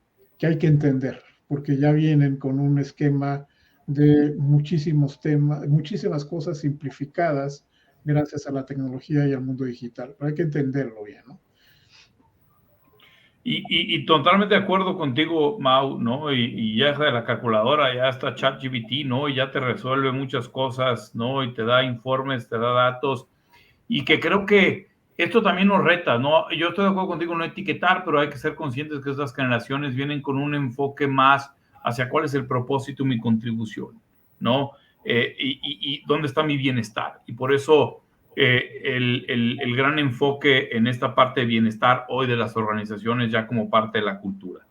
hay que entender, porque ya vienen con un esquema de muchísimos temas, muchísimas cosas simplificadas gracias a la tecnología y al mundo digital, pero hay que entenderlo bien, ¿no? Y totalmente de acuerdo contigo, Mau, ¿no? Y ya de la calculadora, ya está ChatGPT, ¿no? Y ya te resuelve muchas cosas, ¿no? Y te da informes, te da datos. Y que creo que esto también nos reta, ¿no? Yo estoy de acuerdo contigo, no etiquetar, pero hay que ser conscientes que estas generaciones vienen con un enfoque más hacia cuál es el propósito y mi contribución, ¿no? Y dónde está mi bienestar. Y por eso el gran enfoque en esta parte de bienestar hoy de las organizaciones ya como parte de la cultura.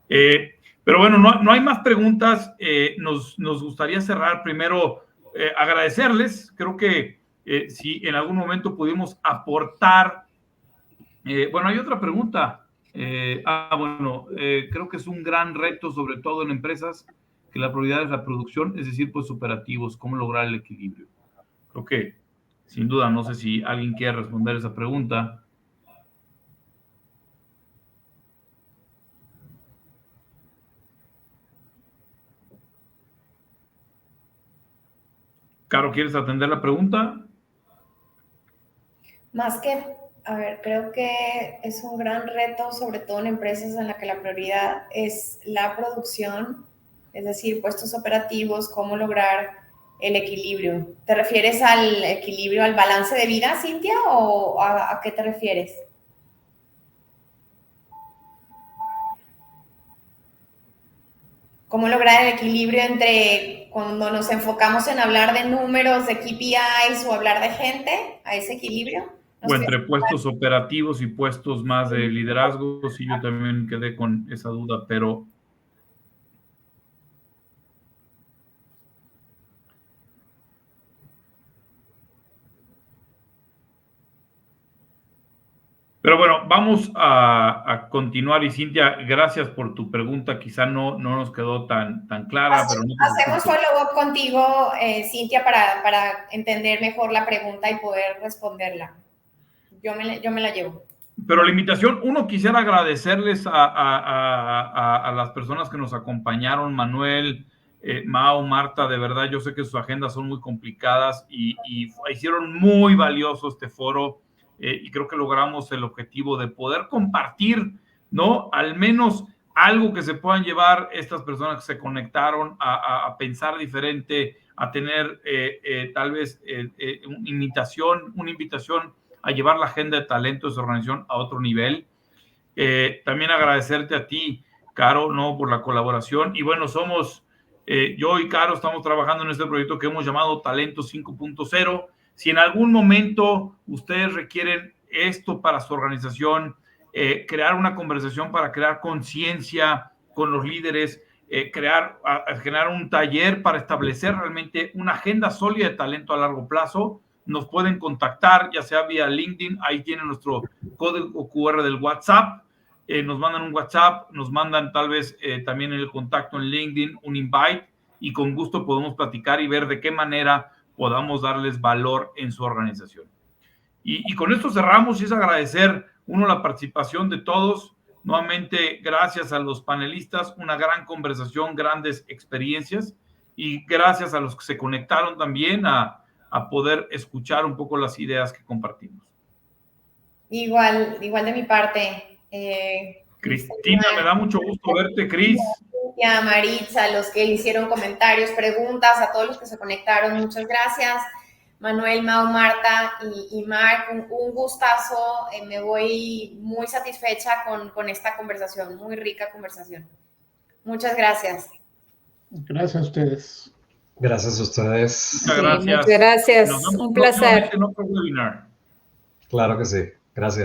Pero bueno, no hay más preguntas. Nos gustaría cerrar primero, agradecerles. Creo que si en algún momento pudimos aportar. Bueno, hay otra pregunta. Creo que es un gran reto, sobre todo en empresas, que la prioridad es la producción, es decir, pues operativos, cómo lograr el equilibrio. Creo que, sin duda, no sé si alguien quiere responder esa pregunta. Caro, ¿quieres atender la pregunta? Más que, a ver, creo que es un gran reto, sobre todo en empresas en las que la prioridad es la producción, es decir, puestos operativos, cómo lograr el equilibrio. ¿Te refieres al equilibrio, al balance de vida, Cintia, o a qué te refieres? ¿Cómo lograr el equilibrio entre cuando nos enfocamos en hablar de números, de KPIs o hablar de gente, a ese equilibrio? O entre puestos operativos y puestos más de liderazgo, sí, yo también quedé con esa duda, pero bueno, vamos a continuar. Y Cintia, gracias por tu pregunta. Quizá no nos quedó tan clara, pero no hacemos follow-up contigo, Cintia, para entender mejor la pregunta y poder responderla. Yo me la llevo. Pero la invitación, uno, quisiera agradecerles a las personas que nos acompañaron, Manuel, Mau, Marta, de verdad, yo sé que sus agendas son muy complicadas y hicieron muy valioso este foro y creo que logramos el objetivo de poder compartir, ¿no? Al menos algo que se puedan llevar estas personas que se conectaron a pensar diferente, a tener tal vez una invitación a llevar la agenda de talento de su organización a otro nivel. También agradecerte a ti, Caro, ¿no? Por la colaboración. Y bueno, yo y Caro estamos trabajando en este proyecto que hemos llamado Talento 5.0. Si en algún momento ustedes requieren esto para su organización, crear una conversación para crear conciencia con los líderes, generar un taller para establecer realmente una agenda sólida de talento a largo plazo, nos pueden contactar, ya sea vía LinkedIn, ahí tienen nuestro código QR del WhatsApp, nos mandan un WhatsApp, nos mandan tal vez también el contacto en LinkedIn, un invite, y con gusto podemos platicar y ver de qué manera podamos darles valor en su organización. Y con esto cerramos, y es agradecer, la participación de todos. Nuevamente, gracias a los panelistas, una gran conversación, grandes experiencias, y gracias a los que se conectaron también a poder escuchar un poco las ideas que compartimos. Igual de mi parte. Cristina, me da mucho gusto verte, Cris. A Maritza, los que hicieron comentarios, preguntas, a todos los que se conectaron, muchas gracias. Manuel, Mau, Marta y Marc, un gustazo. Me voy muy satisfecha con esta conversación, muy rica conversación. Muchas gracias. Gracias a ustedes. Gracias a ustedes. Muchas gracias. Muchas gracias. Nos vemos Un placer. en otro webinar. Claro que sí. Gracias.